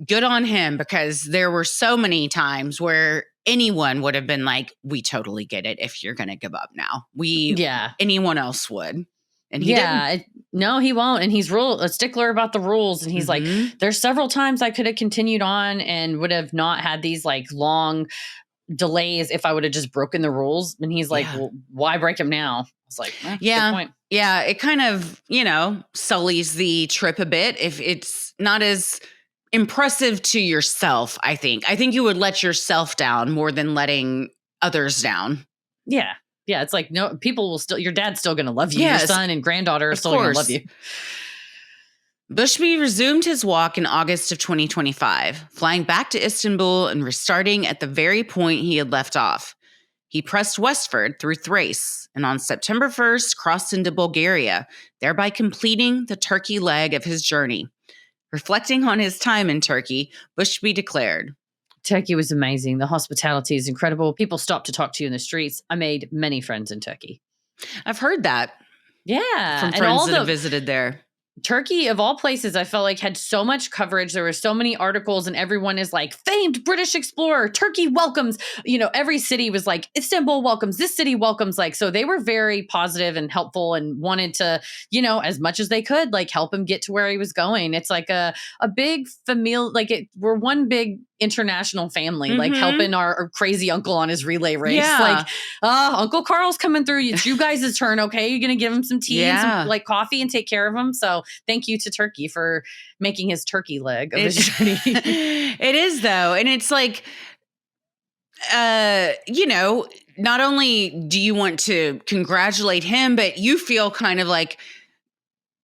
Speaker 3: good on him, because there were so many times where anyone would have been like, we totally get it if you're going to give up now. Anyone else would. And he didn't.
Speaker 1: No, he won't. And he's a stickler about the rules. And he's like, there's several times I could have continued on and would have not had these like long delays if I would have just broken the rules. And he's like, well, why break them now? It's like, good point.
Speaker 3: Yeah. It kind of, sullies the trip a bit if it's not as impressive to yourself, I think. I think you would let yourself down more than letting others down.
Speaker 1: Yeah. Yeah, it's like, no, people will still, your dad's still going to love you. Yes, your son and granddaughter are still going to love you.
Speaker 3: Bushby resumed his walk in August of 2025, flying back to Istanbul and restarting at the very point he had left off. He pressed westward through Thrace, and on September 1st crossed into Bulgaria, thereby completing the Turkey leg of his journey. Reflecting on his time in Turkey, Bushby declared,
Speaker 1: Turkey was amazing. The hospitality is incredible. People stopped to talk to you in the streets. I made many friends in Turkey.
Speaker 3: I've heard that
Speaker 1: Yeah.
Speaker 3: from friends that have visited there.
Speaker 1: Turkey, of all places, I felt like had so much coverage. There were so many articles, and everyone is like, famed British explorer, Turkey welcomes. Every city was like, Istanbul welcomes, this city welcomes. Like, so they were very positive and helpful and wanted to, as much as they could, like help him get to where he was going. It's like a big familial, we're one big international family, like helping our crazy uncle on his relay race.
Speaker 3: Yeah.
Speaker 1: Like, Uncle Carl's coming through. It's you guys' turn. Okay. You're going to give him some tea and some coffee and take care of him. So thank you to Turkey for making his turkey leg of his journey.
Speaker 3: It is, though. And it's like, not only do you want to congratulate him, but you feel kind of like,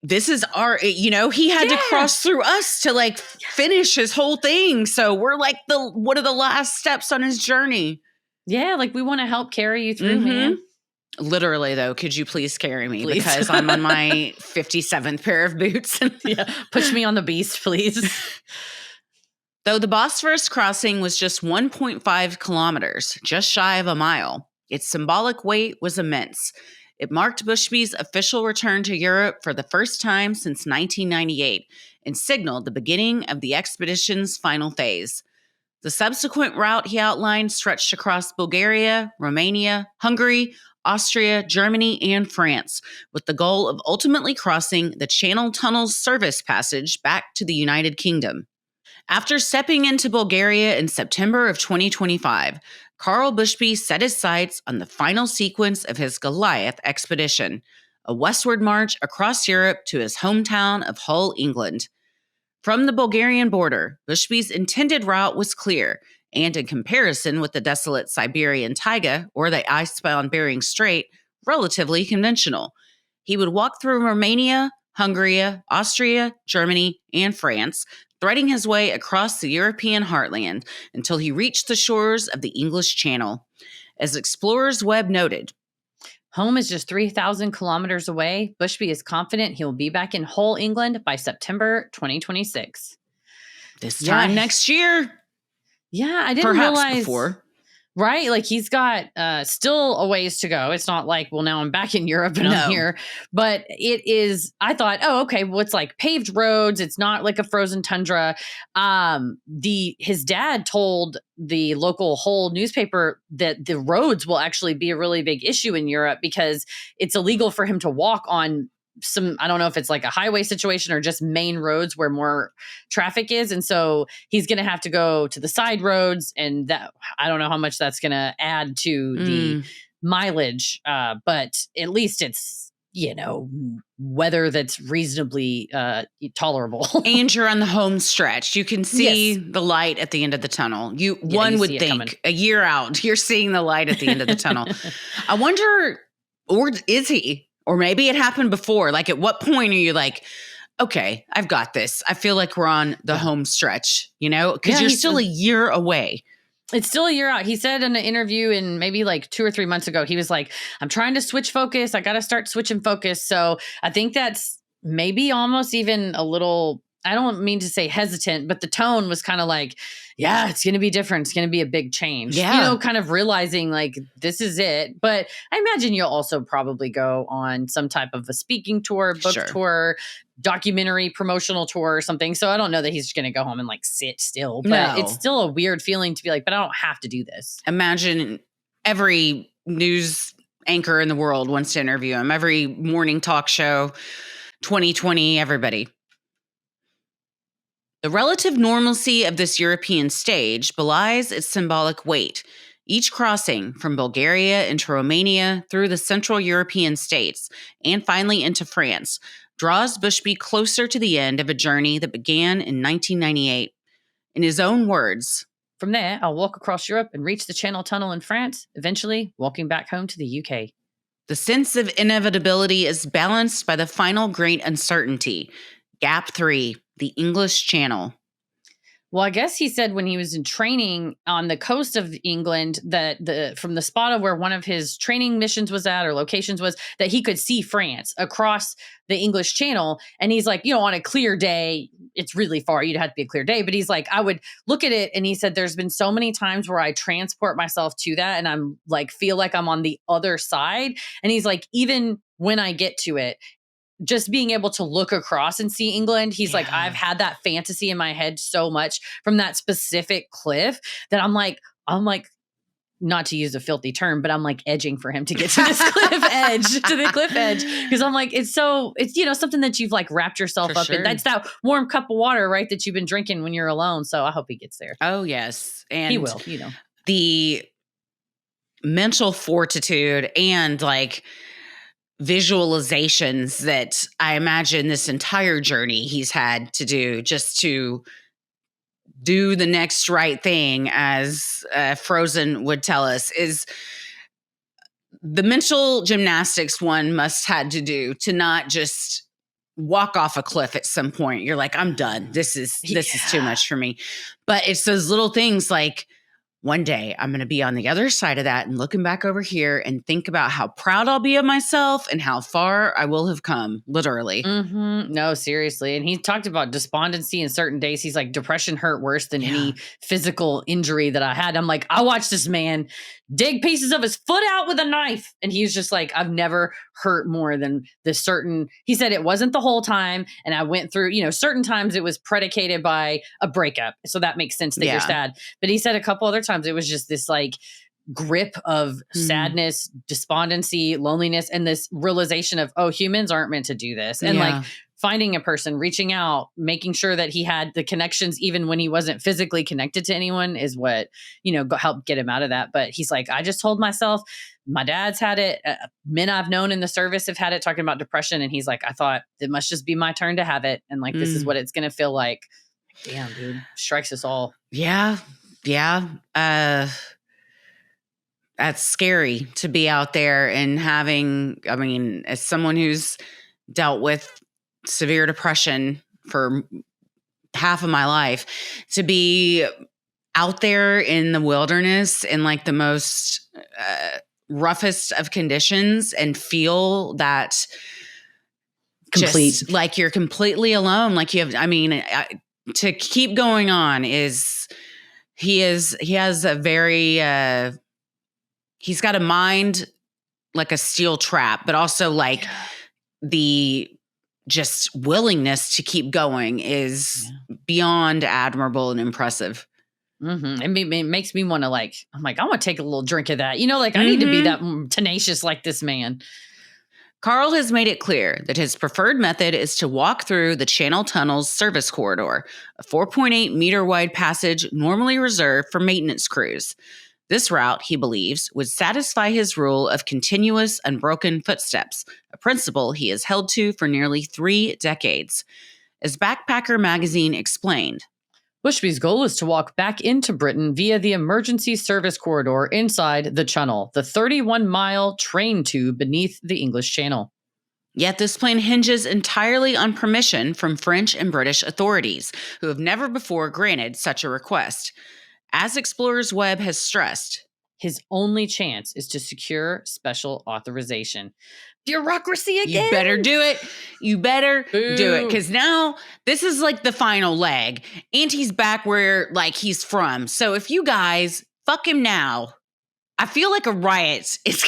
Speaker 3: this is he had to cross through us to finish his whole thing. So we're like one of the last steps on his journey. Yeah.
Speaker 1: Like we want to help carry you through, man.
Speaker 3: Literally, though, could you please carry me? Please. Because I'm on my 57th pair of boots.
Speaker 1: Push me on the beast, please.
Speaker 3: Though the Bosphorus crossing was just 1.5 kilometers, just shy of a mile, its symbolic weight was immense. It marked Bushby's official return to Europe for the first time since 1998 and signaled the beginning of the expedition's final phase. The subsequent route he outlined stretched across Bulgaria, Romania, Hungary, Austria, Germany, and France, with the goal of ultimately crossing the Channel Tunnel's service passage back to the United Kingdom. After stepping into Bulgaria in September of 2025, Karl Bushby set his sights on the final sequence of his Goliath expedition, a westward march across Europe to his hometown of Hull, England. From the Bulgarian border, Bushby's intended route was clear, and in comparison with the desolate Siberian taiga or the icebound Bering Strait, relatively conventional. He would walk through Romania, Hungary, Austria, Germany, and France, threading his way across the European heartland until he reached the shores of the English Channel. As Explorer's Web noted,
Speaker 1: home is just 3,000 kilometers away. Bushby is confident he will be back in Hull, England by September 2026.
Speaker 3: This time next year.
Speaker 1: Yeah, I didn't realize before. Right? Like he's got still a ways to go. It's not like, well, now I'm back in Europe and I'm here. But it is, I thought, okay, well, it's like paved roads. It's not like a frozen tundra. His dad told the local Hull newspaper that the roads will actually be a really big issue in Europe because it's illegal for him to walk on I don't know if it's like a highway situation or just main roads where more traffic is. And so he's going to have to go to the side roads, and that, I don't know how much that's going to add to the mileage. But at least it's, weather that's reasonably tolerable.
Speaker 3: And you're on the home stretch. You can see the light at the end of the tunnel. One would think a year out, you're seeing the light at the end of the tunnel. I wonder, or is he? Or maybe it happened before. Like, at what point are you like, okay, I've got this. I feel like we're on the home stretch, because you're still a year away.
Speaker 1: It's still a year out. He said in an interview in maybe like 2 or 3 months ago, he was like, I'm trying to switch focus. I got to start switching focus. So I think that's maybe almost even a little, I don't mean to say hesitant, but the tone was kind of like, yeah, it's going to be different. It's going to be a big change.
Speaker 3: Yeah.
Speaker 1: Kind of realizing like this is it. But I imagine you'll also probably go on some type of a speaking tour, book tour, documentary promotional tour or something. So I don't know that he's going to go home and like sit still, but it's still a weird feeling to be like, but I don't have to do this.
Speaker 3: Imagine every news anchor in the world wants to interview him. Every morning talk show, 2020, everybody. The relative normalcy of this European stage belies its symbolic weight. Each crossing from Bulgaria into Romania through the Central European states and finally into France draws Bushby closer to the end of a journey that began in 1998. In his own words,
Speaker 1: from there, I'll walk across Europe and reach the Channel Tunnel in France, eventually walking back home to the UK.
Speaker 3: The sense of inevitability is balanced by the final great uncertainty, Gap 3, the English Channel.
Speaker 1: Well, I guess he said when he was in training on the coast of England that from the spot of where one of his training missions was at or locations was that he could see France across the English Channel. And he's like, on a clear day, it's really far. You'd have to be a clear day. But he's like, I would look at it and he said, there's been so many times where I transport myself to that and I'm like, feel like I'm on the other side. And he's like, even when I get to it, just being able to look across and see England, he's like, I've had that fantasy in my head so much from that specific cliff that I'm like, not to use a filthy term, but I'm like edging for him to get to this cliff edge. Cause I'm like, it's something that you've like wrapped yourself up in. That's that warm cup of water, right? That you've been drinking when you're alone. So I hope he gets there.
Speaker 3: Oh yes. And
Speaker 1: he will,
Speaker 3: the mental fortitude and like visualizations that I imagine this entire journey he's had to do just to do the next right thing, as Frozen would tell us, is the mental gymnastics one must had to do to not just walk off a cliff at some point. You're like, I'm done. This is too much for me. But it's those little things like, one day I'm going to be on the other side of that and looking back over here and think about how proud I'll be of myself and how far I will have come, literally.
Speaker 1: Mm-hmm. No, seriously. And he talked about despondency in certain days. He's like, depression hurt worse than any physical injury that I had. I'm like, I watched this man dig pieces of his foot out with a knife. And he's just like, I've never hurt more than he said it wasn't the whole time. And I went through, certain times it was predicated by a breakup. So that makes sense that you're sad. But he said a couple other times it was just this like grip of sadness, despondency, loneliness, and this realization of, humans aren't meant to do this. And like finding a person, reaching out, making sure that he had the connections, even when he wasn't physically connected to anyone, is what, helped get him out of that. But he's like, I just told myself, my dad's had it. Men I've known in the service have had it, talking about depression. And he's like, I thought it must just be my turn to have it. And like, this is what it's going to feel like. Damn, dude. Strikes us all.
Speaker 3: Yeah. Yeah. That's scary to be out there and having, as someone who's dealt with severe depression for half of my life, to be out there in the wilderness in like the most roughest of conditions and feel that
Speaker 1: complete,
Speaker 3: like you're completely alone. Like you have, to keep going on he has a very, he's got a mind like a steel trap, but also like the just willingness to keep going is beyond admirable and impressive.
Speaker 1: Mm-hmm. It makes me want to I want to take a little drink of that. I need to be that tenacious like this man.
Speaker 3: Karl has made it clear that his preferred method is to walk through the Channel Tunnel's service corridor, a 4.8 meter wide passage normally reserved for maintenance crews. This route, he believes, would satisfy his rule of continuous, unbroken footsteps, a principle he has held to for nearly 3 decades. As Backpacker magazine explained,
Speaker 1: Bushby's goal is to walk back into Britain via the emergency service corridor inside the Channel, the 31-mile train tube beneath the English Channel.
Speaker 3: Yet this plan hinges entirely on permission from French and British authorities, who have never before granted such a request. As Explorers Web has stressed,
Speaker 1: his only chance is to secure special authorization. Bureaucracy again.
Speaker 3: You better do it. You better do it. Because now this is like the final leg. And he's back where he's from. So if you guys fuck him now, I feel like a riot is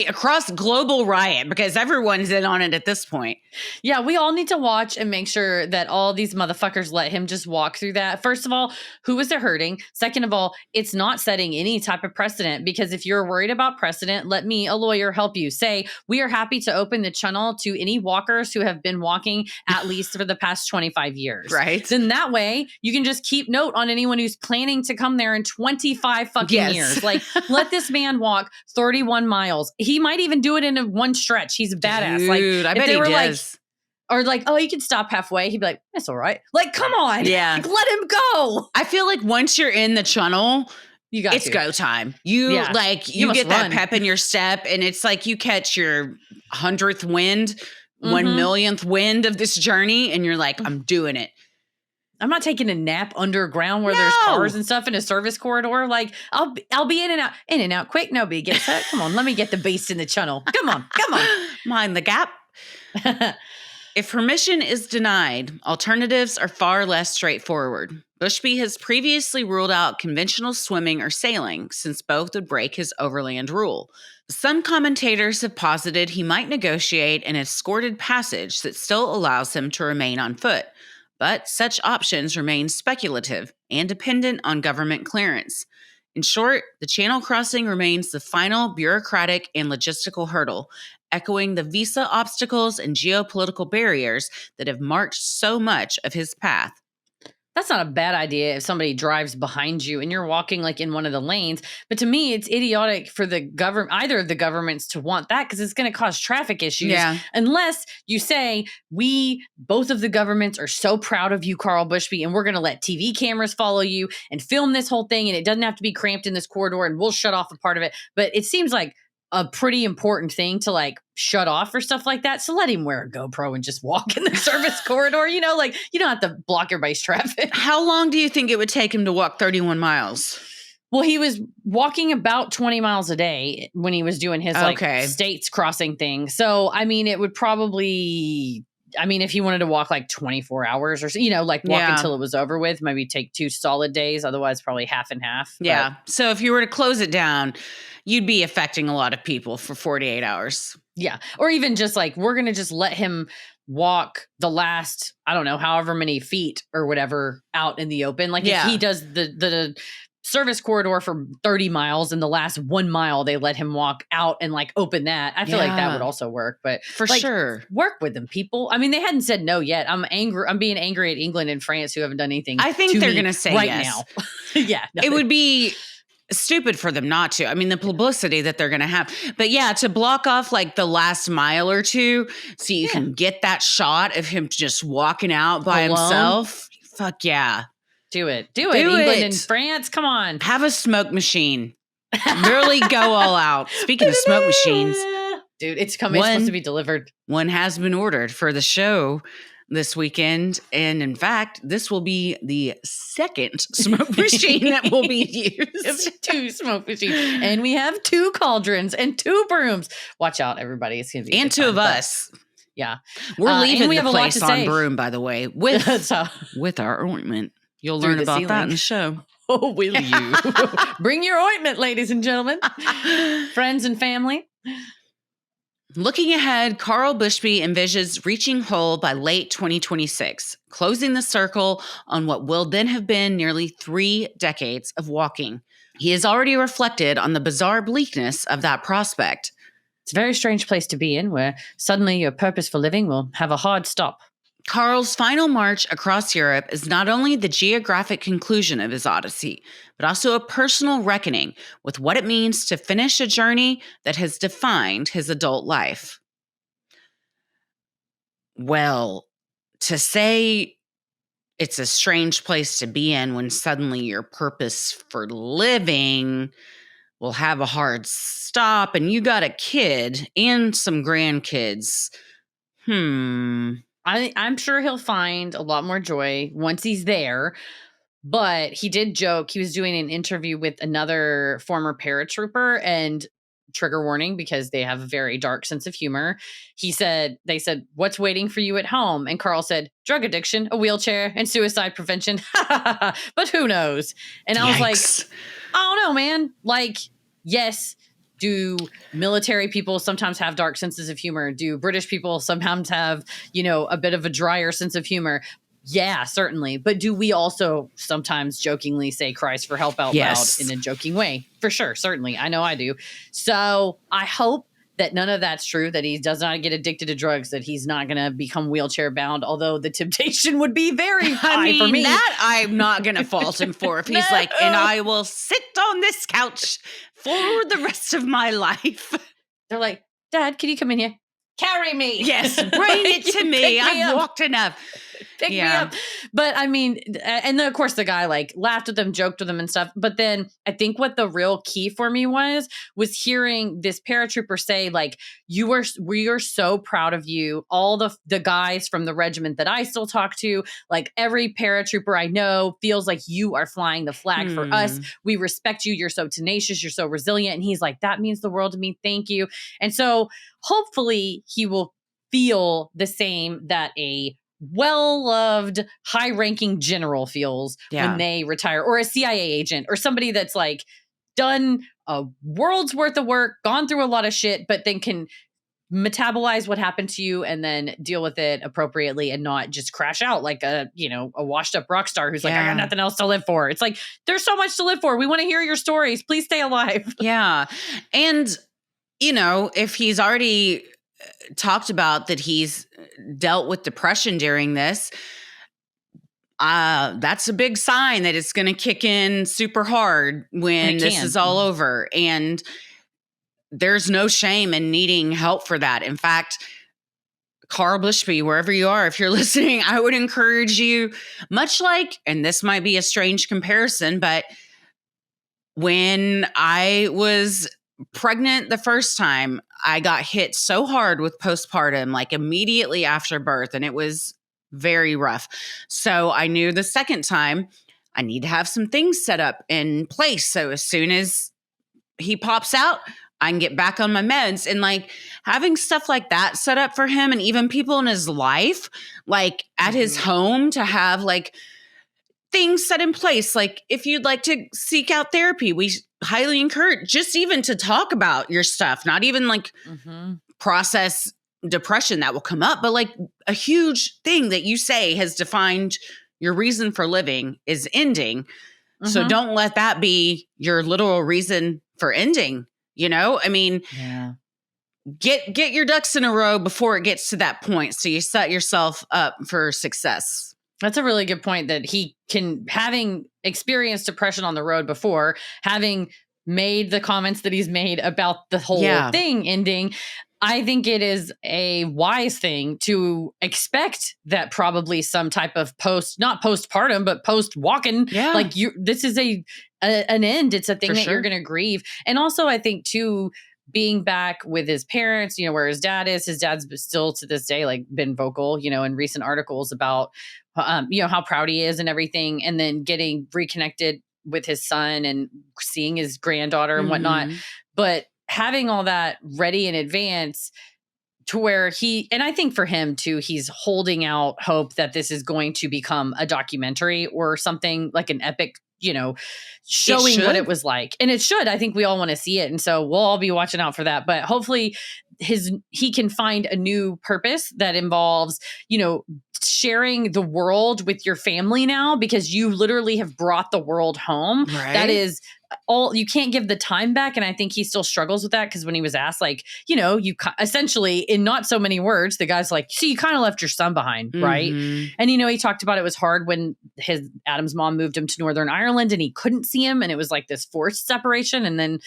Speaker 3: across global riot because everyone's in on it at this point.
Speaker 1: Yeah, we all need to watch and make sure that all these motherfuckers let him just walk through that. First of all, who is it hurting? Second of all, it's not setting any type of precedent, because if you're worried about precedent, let me, a lawyer, help you. Say, we are happy to open the channel to any walkers who have been walking at least for the past 25 years.
Speaker 3: Right.
Speaker 1: Then that way you can just keep note on anyone who's planning to come there in 25 fucking years. Let this man walk 31 miles. He might even do it in one stretch. He's a badass.
Speaker 3: Dude, I bet he does.
Speaker 1: Or you can stop halfway. He'd be like, that's all right. Come on.
Speaker 3: Yeah.
Speaker 1: Let him go.
Speaker 3: I feel like once you're in the channel, it's go time. You get
Speaker 1: run.
Speaker 3: that pep in your step, and it's like you catch your 100th wind, 1 millionth wind of this journey, and you're like, I'm doing it.
Speaker 1: I'm not taking a nap underground where there's cars and stuff in a service corridor. Like, I'll be in and out quick. Nobody gets hurt. Come on, let me get the beast in the channel. Come on.
Speaker 3: Mind the gap. If permission is denied, alternatives are far less straightforward. Bushby has previously ruled out conventional swimming or sailing, since both would break his overland rule. Some commentators have posited he might negotiate an escorted passage that still allows him to remain on foot, but such options remain speculative and dependent on government clearance. In short, the channel crossing remains the final bureaucratic and logistical hurdle, echoing the visa obstacles and geopolitical barriers that have marked so much of his path.
Speaker 1: That's not a bad idea if somebody drives behind you and you're walking like in one of the lanes. But to me, it's idiotic for the either of the governments to want that, because it's going to cause traffic issues.
Speaker 3: Yeah.
Speaker 1: Unless you say, both of the governments are so proud of you, Karl Bushby, and we're going to let TV cameras follow you and film this whole thing. And it doesn't have to be cramped in this corridor, and we'll shut off a part of it. But it seems like a pretty important thing to like shut off or stuff like that. So let him wear a GoPro and just walk in the service corridor. You know, like you don't have to block everybody's traffic.
Speaker 3: How long do you think it would take him to walk 31 miles?
Speaker 1: Well, he was walking about 20 miles a day when he was doing his states crossing thing. So, I mean, it would probably, if he wanted to walk like 24 hours or so, walk until it was over with, maybe take 2 solid days. Otherwise, probably half and half.
Speaker 3: Yeah. So if you were to close it down, you'd be affecting a lot of people for 48 hours.
Speaker 1: Yeah. Or even just like, we're going to just let him walk the last, I don't know, however many feet or whatever out in the open. Like if he does the service corridor for 30 miles and the last 1 mile, they let him walk out and like open that. I feel like that would also work, but
Speaker 3: for sure,
Speaker 1: work with them, people. I mean, they hadn't said no yet. I'm being angry at England and France who haven't done anything.
Speaker 3: I think they're going to say
Speaker 1: right
Speaker 3: yes.
Speaker 1: now. Yeah.
Speaker 3: No. It would be stupid for them not to. I mean, the publicity that they're going to have. But yeah, to block off like the last mile or two so you can get that shot of him just walking out by himself. Fuck yeah.
Speaker 1: Do it. England and France, come on.
Speaker 3: Have a smoke machine. Really go all out. Speaking of smoke machines.
Speaker 1: Dude, it's coming. It's supposed to be delivered.
Speaker 3: One has been ordered for the show this weekend. And in fact, this will be the second smoke machine that will be used.
Speaker 1: 2 smoke machines. And we have 2 cauldrons and 2 brooms. Watch out, everybody. It's going to be
Speaker 3: and 2 of us.
Speaker 1: Yeah.
Speaker 3: We're leaving the place on broom, by the way, with our ointment. You'll learn about that in the show.
Speaker 1: Oh, will you? Bring your ointment, ladies and gentlemen, friends and family.
Speaker 3: Looking ahead, Karl Bushby envisions reaching Hull by late 2026, closing the circle on what will then have been nearly 3 decades of walking. He has already reflected on the bizarre bleakness of that prospect.
Speaker 1: It's a very strange place to be in, where suddenly your purpose for living will have a hard stop.
Speaker 3: Karl's final march across Europe is not only the geographic conclusion of his odyssey, but also a personal reckoning with what it means to finish a journey that has defined his adult life. Well, to say it's a strange place to be in when suddenly your purpose for living will have a hard stop and you got a kid and some grandkids.
Speaker 1: I'm sure he'll find a lot more joy once he's there. But he did joke. He was doing an interview with another former paratrooper, and trigger warning because they have a very dark sense of humor. They said, "What's waiting for you at home?" And Karl said, "Drug addiction, a wheelchair, and suicide prevention." But who knows? And I was like, I don't know, man. Like, yes. Do military people sometimes have dark senses of humor? Do British people sometimes have, a bit of a drier sense of humor? Yeah, certainly. But do we also sometimes jokingly say Christ for help out loud in a joking way? For sure. Certainly. I know I do. So I hope that none of that's true, that he does not get addicted to drugs, that he's not going to become wheelchair bound, although the temptation would be very high for me.
Speaker 3: That I'm not going to fault him for if he's like, and I will sit on this couch for the rest of my life.
Speaker 1: They're like, Dad, can you come in here? Carry me.
Speaker 3: Yes, bring it to me. I've walked enough.
Speaker 1: Pick me up. But I mean, and then of course the guy like laughed at them, joked with them and stuff. But then I think what the real key for me was hearing this paratrooper say like, we are so proud of you. All the guys from the regiment that I still talk to, like every paratrooper I know feels like you are flying the flag for us. We respect you. You're so tenacious. You're so resilient. And he's like, that means the world to me. Thank you. And so hopefully he will feel the same that a well-loved, high-ranking general feels when they retire, or a CIA agent, or somebody that's like done a world's worth of work, gone through a lot of shit, but then can metabolize what happened to you and then deal with it appropriately and not just crash out like a washed up rock star who's like, I got nothing else to live for. It's like, there's so much to live for. We want to hear your stories. Please stay alive.
Speaker 3: Yeah. And, if he's already talked about that he's dealt with depression during this, that's a big sign that it's going to kick in super hard when this is all over. And there's no shame in needing help for that. In fact, Karl Bushby, wherever you are, if you're listening, I would encourage you, much like, and this might be a strange comparison, but when I was pregnant the first time, I got hit so hard with postpartum, like immediately after birth, and it was very rough. So I knew the second time I need to have some things set up in place. So as soon as he pops out, I can get back on my meds. And like having stuff like that set up for him, and even people in his life, like at his home, to have like things set in place. Like if you'd like to seek out therapy, we highly encourage just even to talk about your stuff, not even like process depression that will come up, but like a huge thing that you say has defined your reason for living is ending. So don't let that be your literal reason for ending. I mean, get your ducks in a row before it gets to that point. So you set yourself up for success.
Speaker 1: That's a really good point, that he can, having experienced depression on the road before, having made the comments that he's made about the whole thing ending, I think it is a wise thing to expect that probably some type of not postpartum, but post walking, like this is an end. It's a thing that you're going to grieve. And also I think too, being back with his parents, where his dad's still to this day, like been vocal, in recent articles about, how proud he is and everything. And then getting reconnected with his son and seeing his granddaughter and whatnot. But having all that ready in advance to where and I think for him too, he's holding out hope that this is going to become a documentary or something like an epic, showing what it was like. And it should. I think we all want to see it. And so we'll all be watching out for that. But hopefully he can find a new purpose that involves, sharing the world with your family now, because you literally have brought the world home. Right. That is all, you can't give the time back. And I think he still struggles with that, because when he was asked, like, you essentially, in not so many words, the guy's like, so you kind of left your son behind, right? And he talked about it was hard when Adam's mom moved him to Northern Ireland and he couldn't see him, and it was like this forced separation. And then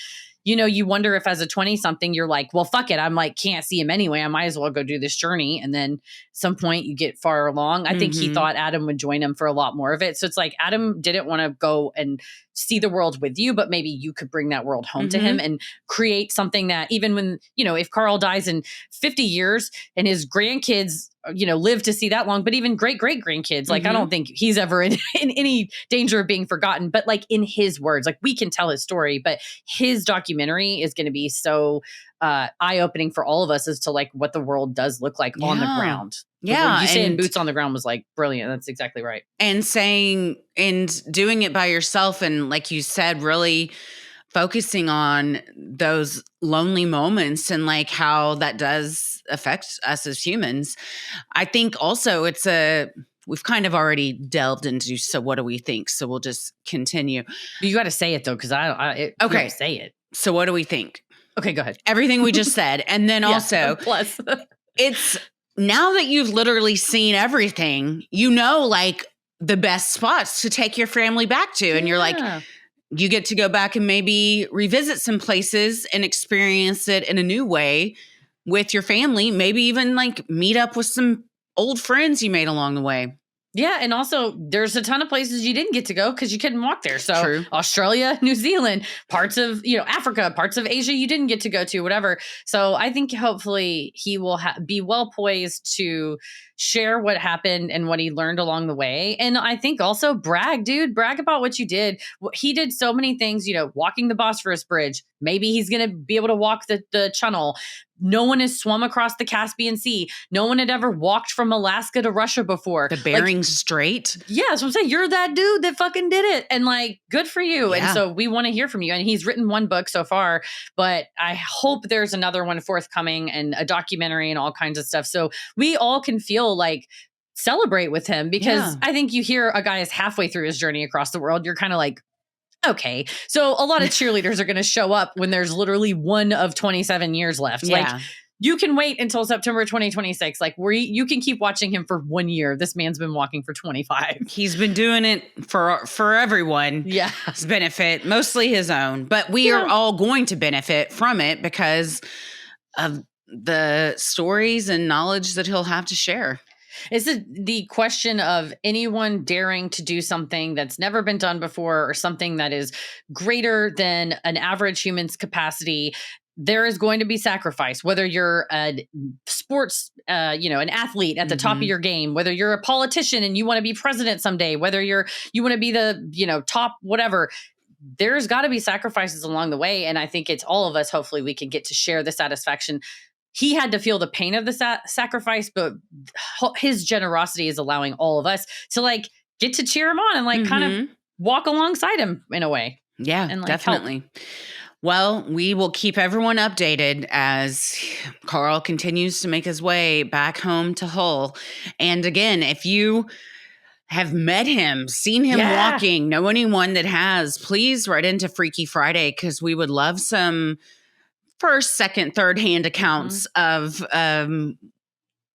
Speaker 1: you wonder if as a 20-something, you're like, well, fuck it. I'm like, can't see him anyway. I might as well go do this journey. And then some point you get far along. I think he thought Adam would join him for a lot more of it. So it's like, Adam didn't want to go and see the world with you, but maybe you could bring that world home to him and create something that even when, if Karl dies in 50 years and his grandkids, live to see that long, but even great grandkids, like, I don't think he's ever in any danger of being forgotten, but like in his words, like we can tell his story, but his documentary is going to be so eye-opening for all of us as to like what the world does look like on the ground.
Speaker 3: Yeah.
Speaker 1: You saying boots on the ground was like brilliant. That's exactly right.
Speaker 3: And doing it by yourself. And like you said, really focusing on those lonely moments and like how that does affect us as humans. I think also we've kind of already delved into, so what do we think? So we'll just continue.
Speaker 1: You got to say it though, because okay. You gotta say it.
Speaker 3: So what do we think?
Speaker 1: Okay, go ahead.
Speaker 3: Everything we just said. And then also,
Speaker 1: plus
Speaker 3: it's now that you've literally seen everything, like the best spots to take your family back to. And you're like, you get to go back and maybe revisit some places and experience it in a new way with your family. Maybe even like meet up with some old friends you made along the way.
Speaker 1: Yeah, and also there's a ton of places you didn't get to go because you couldn't walk there. So
Speaker 3: True.
Speaker 1: Australia, New Zealand, parts of Africa, parts of Asia you didn't get to go to, whatever. So I think hopefully he will be well poised to share what happened and what he learned along the way. And I think also brag about what you did. He did so many things, walking the Bosphorus Bridge. Maybe he's going to be able to walk the channel. No one has swum across the Caspian Sea. No one had ever walked from Alaska to Russia before.
Speaker 3: The Bering Strait.
Speaker 1: Yeah, so I'm saying you're that dude that fucking did it. And good for you.
Speaker 3: Yeah.
Speaker 1: And so we want to hear from you. And he's written one book so far, but I hope there's another one forthcoming and a documentary and all kinds of stuff. So we all can feel celebrate with him because I think you hear a guy is halfway through his journey across the world. You're kind of okay. So a lot of cheerleaders are going to show up when there's literally one of 27 years left.
Speaker 3: Yeah.
Speaker 1: You can wait until September 2026. You can keep watching him for 1 year. This man's been walking for 25.
Speaker 3: He's been doing it for everyone.
Speaker 1: Yeah.
Speaker 3: His benefit, mostly his own. But we are all going to benefit from it because of the stories and knowledge that he'll have to share.
Speaker 1: Is it the question of anyone daring to do something that's never been done before or something that is greater than an average human's capacity? There is going to be sacrifice, whether you're a sports, an athlete at the top of your game, whether you're a politician and you want to be president someday, whether you want to be the, top, whatever. There's got to be sacrifices along the way. And I think it's all of us. Hopefully we can get to share the satisfaction. He had to feel the pain of the sacrifice, but his generosity is allowing all of us to get to cheer him on and kind of walk alongside him in a way.
Speaker 3: Yeah,
Speaker 1: and
Speaker 3: definitely.
Speaker 1: Help.
Speaker 3: Well, we will keep everyone updated as Karl continues to make his way back home to Hull. And again, if you have met him, seen him walking, know anyone that has, please write into Freaky Friday because we would love some first, second, third hand accounts of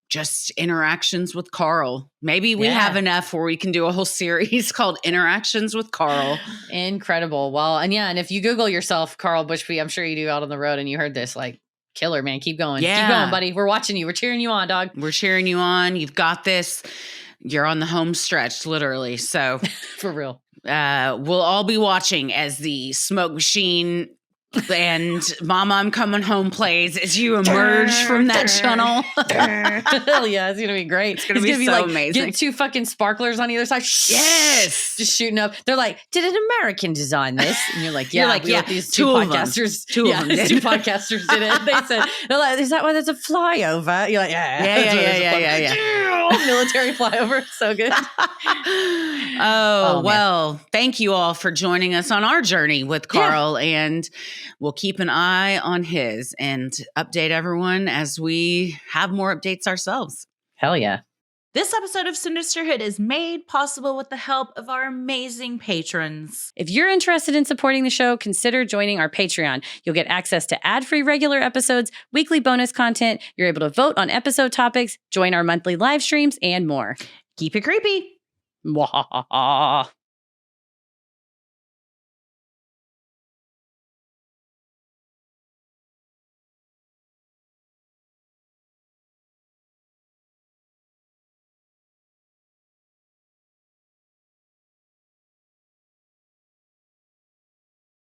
Speaker 3: just interactions with Karl. Maybe we have enough where we can do a whole series called Interactions with Karl.
Speaker 1: Incredible. Well, and if you Google yourself, Karl Bushby, I'm sure you do out on the road and you heard this, killer, man. Keep going.
Speaker 3: Yeah.
Speaker 1: Keep going, buddy. We're watching you. We're cheering you on, dog.
Speaker 3: We're cheering you on. You've got this. You're on the home stretch, literally. So
Speaker 1: for real.
Speaker 3: We'll all be watching as the smoke machine and Mama, I'm Coming Home plays as you emerge from that tunnel.
Speaker 1: Hell yeah, it's going to be great.
Speaker 3: It's going to be so amazing.
Speaker 1: Get two fucking sparklers on either side.
Speaker 3: Yes.
Speaker 1: Just shooting up. They're like, did an American design this? And you're like, yeah. These two podcasters.
Speaker 3: Two of them did.
Speaker 1: Two podcasters did it. They said, they're like, is that why there's a flyover? You're like,
Speaker 3: yeah.
Speaker 1: Military flyover. So good.
Speaker 3: Well, thank you all for joining us on our journey with Karl, and we'll keep an eye on his and update everyone as we have more updates ourselves.
Speaker 1: Hell yeah.
Speaker 4: This episode of Sinisterhood is made possible with the help of our amazing patrons.
Speaker 1: If you're interested in supporting the show, consider joining our Patreon. You'll get access to ad-free regular episodes, weekly bonus content, you're able to vote on episode topics, join our monthly live streams, and more.
Speaker 4: Keep it creepy.
Speaker 1: Mwahaha.